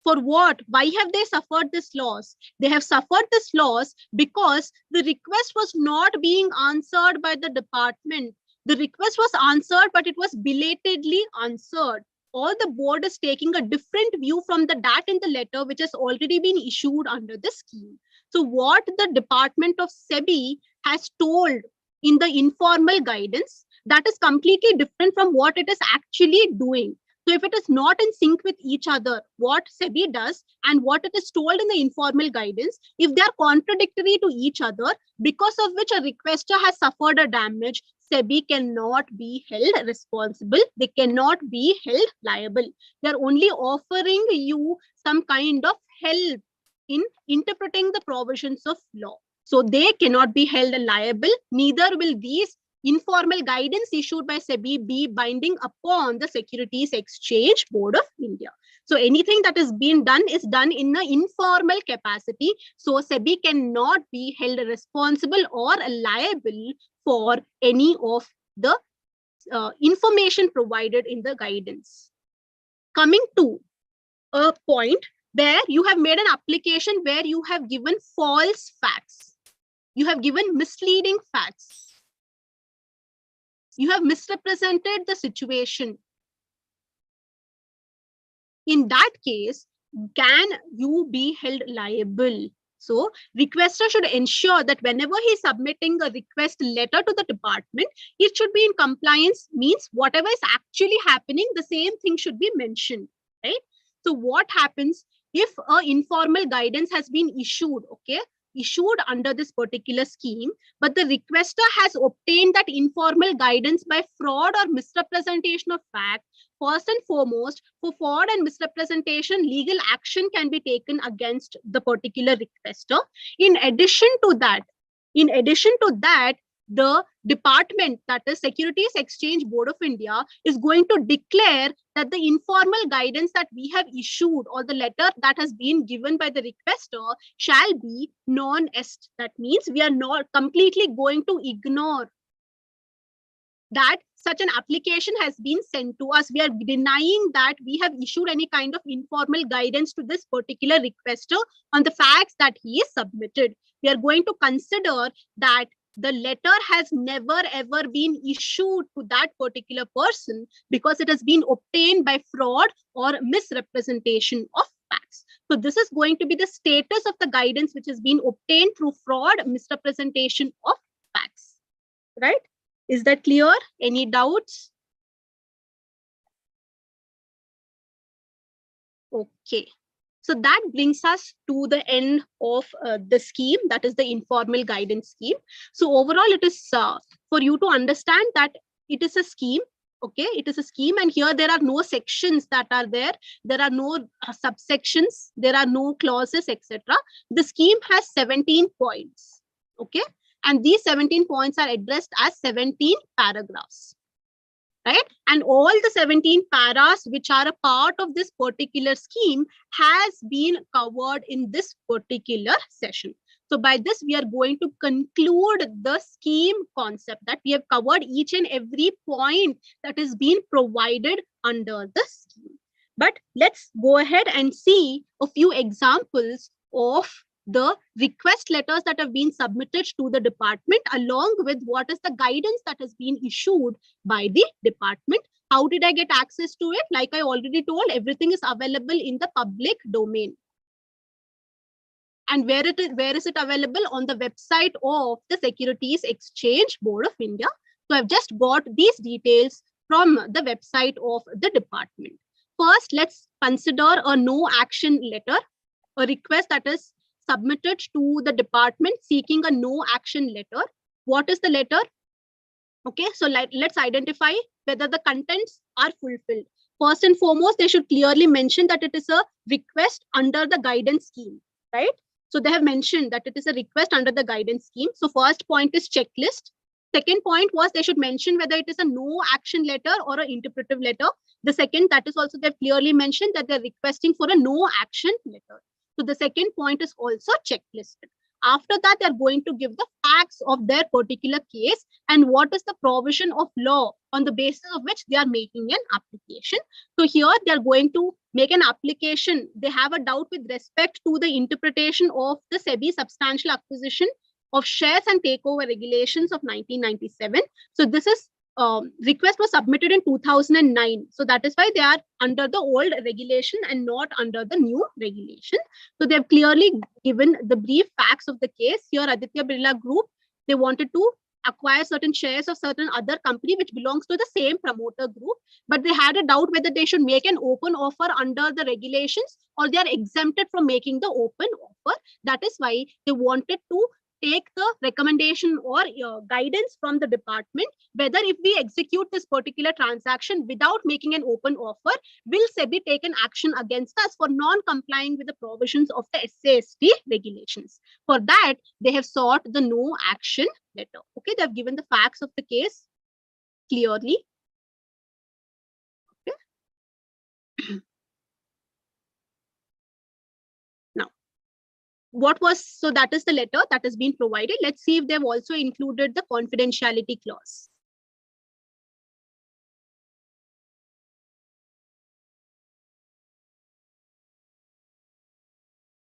For what? Why have they suffered this loss? They have suffered this loss because the request was not being answered by the department. The request was answered, but it was belatedly answered. Or the board is taking a different view from that in the letter which has already been issued under the scheme. So what the department of SEBI has told in the informal guidance, that is completely different from what it is actually doing. So if it is not in sync with each other, what SEBI does and what it is told in the informal guidance, if they are contradictory to each other, because of which a requester has suffered a damage, SEBI cannot be held responsible. They cannot be held liable. They are only offering you some kind of help in interpreting the provisions of law. So they cannot be held liable. Neither will these informal guidance issued by SEBI be binding upon the Securities Exchange Board of India. So anything that is being done is done in an informal capacity. So SEBI cannot be held responsible or liable for any of the information provided in the guidance. Coming to a point where you have made an application where you have given false facts. You have given misleading facts. You have misrepresented the situation. In that case, can you be held liable? So, requester should ensure that whenever he is submitting a request letter to the department, it should be in compliance, means whatever is actually happening, the same thing should be mentioned, right? So, what happens if an informal guidance has been issued, issued under this particular scheme, but the requester has obtained that informal guidance by fraud or misrepresentation of fact? First and foremost, for fraud and misrepresentation, legal action can be taken against the particular requester. In addition to that, the department, that is Securities Exchange Board of India, is going to declare that the informal guidance that we have issued or the letter that has been given by the requester shall be non-est. That means we are not completely going to ignore that such an application has been sent to us. We are denying that we have issued any kind of informal guidance to this particular requester on the facts that he is submitted. We are going to consider that the letter has never ever been issued to that particular person because it has been obtained by fraud or misrepresentation of facts. So this is going to be the status of the guidance which has been obtained through fraud, misrepresentation of facts, right? Is that clear? Any doubts? Okay. So that brings us to the end of the scheme, that is the informal guidance scheme. So overall, it is for you to understand that it is a scheme. Okay, it is a scheme, and here there are no sections that are there. There are no subsections. There are no clauses, etc. The scheme has 17 points. Okay, and these 17 points are addressed as 17 paragraphs. Right? And all the 17 paras which are a part of this particular scheme has been covered in this particular session. So by this, we are going to conclude the scheme concept, that we have covered each and every point that is being provided under the scheme. But let's go ahead and see a few examples of the request letters that have been submitted to the department, along with what is the guidance that has been issued by the department. How did I get access to it? Like I already told, everything is available in the public domain. And where is it available? On the website of the Securities Exchange Board of India. So I've just got these details from the website of the department. First, let's consider a no action letter, a request that is submitted to the department seeking a no action letter. What is the letter? Okay, so let's identify whether the contents are fulfilled. First and foremost, they should clearly mention that it is a request under the guidance scheme, right? So they have mentioned that it is a request under the guidance scheme. So first point is checklist. Second point was they should mention whether it is a no action letter or an interpretive letter. The second, that is also they've clearly mentioned that they're requesting for a no action letter. So the second point is also checklisted. After that, they're going to give the facts of their particular case and what is the provision of law on the basis of which they are making an application. So here they're going to make an application. They have a doubt with respect to the interpretation of the SEBI substantial acquisition of shares and takeover regulations of 1997. So this is request was submitted in 2009. So that is why they are under the old regulation and not under the new regulation. So they have clearly given the brief facts of the case. Here, Aditya Birla Group, they wanted to acquire certain shares of certain other company which belongs to the same promoter group, but they had a doubt whether they should make an open offer under the regulations or they are exempted from making the open offer. That is why they wanted to take the recommendation or guidance from the department whether if we execute this particular transaction without making an open offer, will SEBI take an action against us for non-complying with the provisions of the SAST regulations. For that, they have sought the no action letter. Okay, they have given the facts of the case clearly. Okay. So that is the letter that has been provided. Let's see if they've also included the confidentiality clause.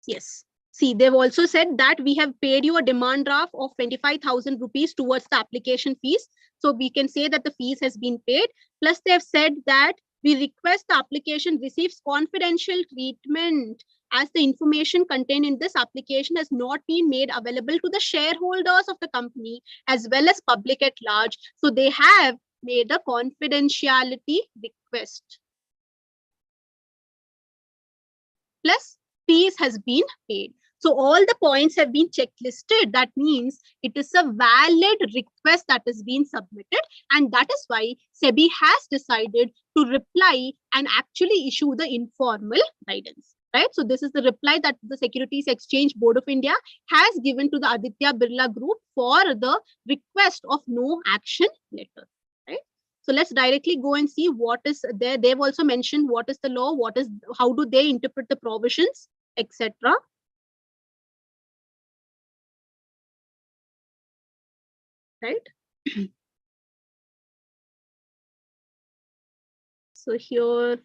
Yes. See, they've also said that we have paid you a demand draft of 25,000 rupees towards the application fees. So we can say that the fees has been paid. Plus, they've said that we request the application receives confidential treatment as the information contained in this application has not been made available to the shareholders of the company as well as public at large. So they have made a confidentiality request. Plus, fees has been paid. So all the points have been checklisted. That means it is a valid request that has been submitted. And that is why SEBI has decided to reply and actually issue the informal guidance. Right? So this is the reply that the Securities Exchange Board of India has given to the Aditya Birla Group for the request of no action letter. Right? So let's directly go and see what is there. They've also mentioned what is the law, how do they interpret the provisions, etc. Right? So here,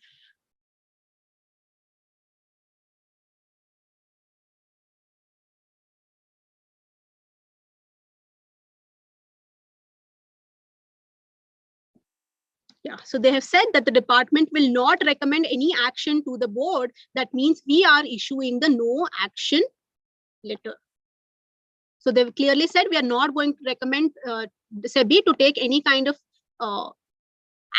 yeah, so they have said that the department will not recommend any action to the board. That means we are issuing the no action letter. So they've clearly said we are not going to recommend SEBI to take any kind of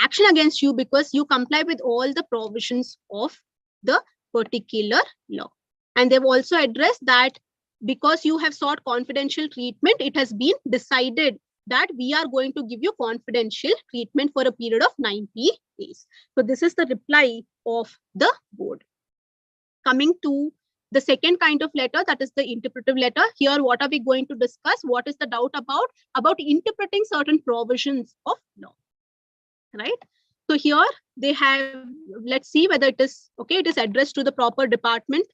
action against you because you comply with all the provisions of the particular law. And they've also addressed that because you have sought confidential treatment, it has been decided that we are going to give you confidential treatment for a period of 90 days. So this is the reply of the board. Coming to the second kind of letter, that is the interpretive letter. Here, what are we going to discuss? What is the doubt about interpreting certain provisions of law, right? So here they have, let's see whether it is, okay, it is addressed to the proper department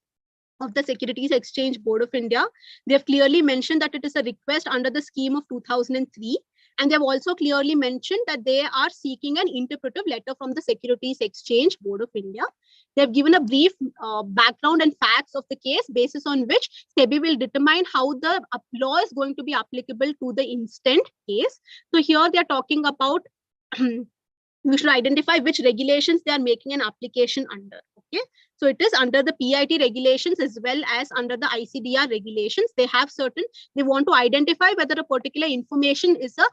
of the Securities Exchange Board of India. They have clearly mentioned that it is a request under the scheme of 2003. And they have also clearly mentioned that they are seeking an interpretive letter from the Securities Exchange Board of India. They have given a brief background and facts of the case, basis on which SEBI will determine how the law is going to be applicable to the instant case. So here they are talking about we should identify which regulations they are making an application under. Okay, so it is under the PIT regulations as well as under the ICDR regulations. They have certain, they want to identify whether a particular information is a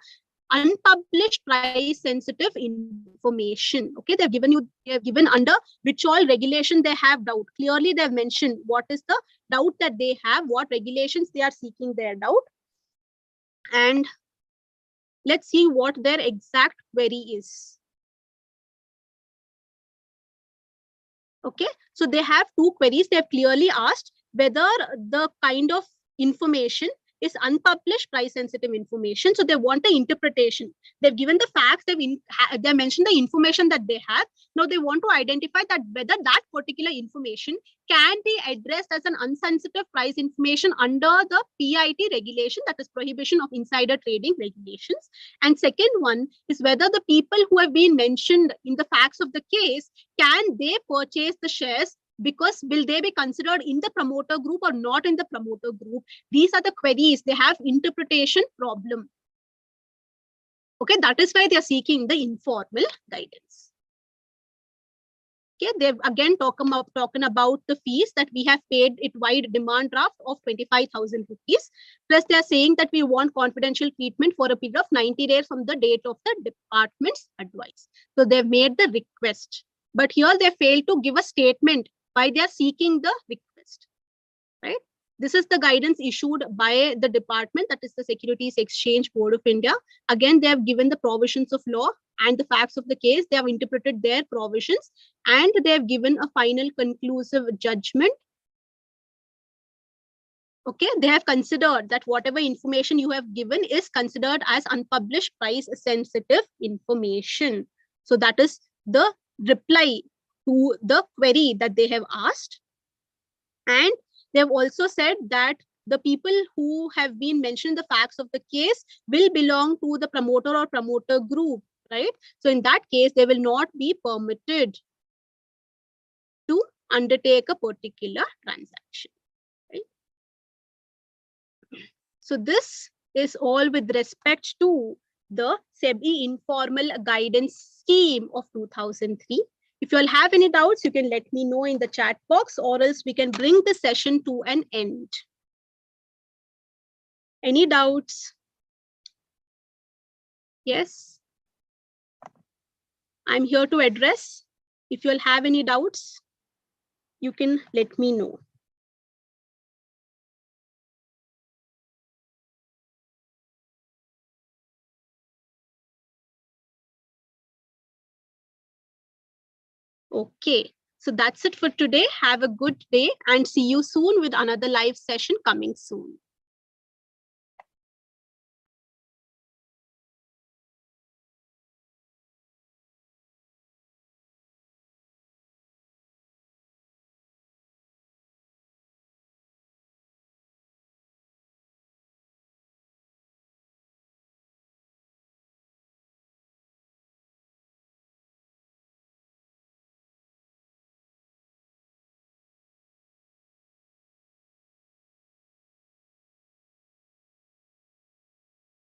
unpublished price sensitive information. Okay, they have given under which all regulation they have doubt. Clearly they have mentioned what is the doubt that they have, what regulations they are seeking their doubt. And Let's see what their exact query is. Okay, so they have two queries. They have clearly asked whether the kind of information is unpublished price sensitive information. So they want the interpretation. They've given the facts, they've mentioned the information that they have. Now they want to identify that whether that particular information can be addressed as an unsensitive price information under the PIT regulation, that is prohibition of insider trading regulations. And second one is whether the people who have been mentioned in the facts of the case, can they purchase the shares, because will they be considered in the promoter group or not in the promoter group? These are the queries. They have interpretation problem. Okay, that is why they are seeking the informal guidance. Okay, they've again talking about the fees that we have paid it wide demand draft of 25,000 rupees. Plus, they are saying that we want confidential treatment for a period of 90 days from the date of the department's advice. So they've made the request. But here they failed to give a statement why they are seeking the request, right? This is the guidance issued by the department, that is the Securities Exchange Board of India. Again, they have given the provisions of law and the facts of the case. They have interpreted their provisions and they have given a final conclusive judgment. Okay, they have considered that whatever information you have given is considered as unpublished price sensitive information. So that is the reply to the query that they have asked. And they have also said that the people who have been mentioned in the facts of the case will belong to the promoter or promoter group, right? So in that case, they will not be permitted to undertake a particular transaction, right? So this is all with respect to the SEBI informal guidance scheme of 2003. If you all have any doubts, you can let me know in the chat box, or else we can bring the session to an end. Any doubts? Yes. I'm here to address. If you all have any doubts, you can let me know. Okay, so that's it for today. Have a good day and see you soon with another live session coming soon.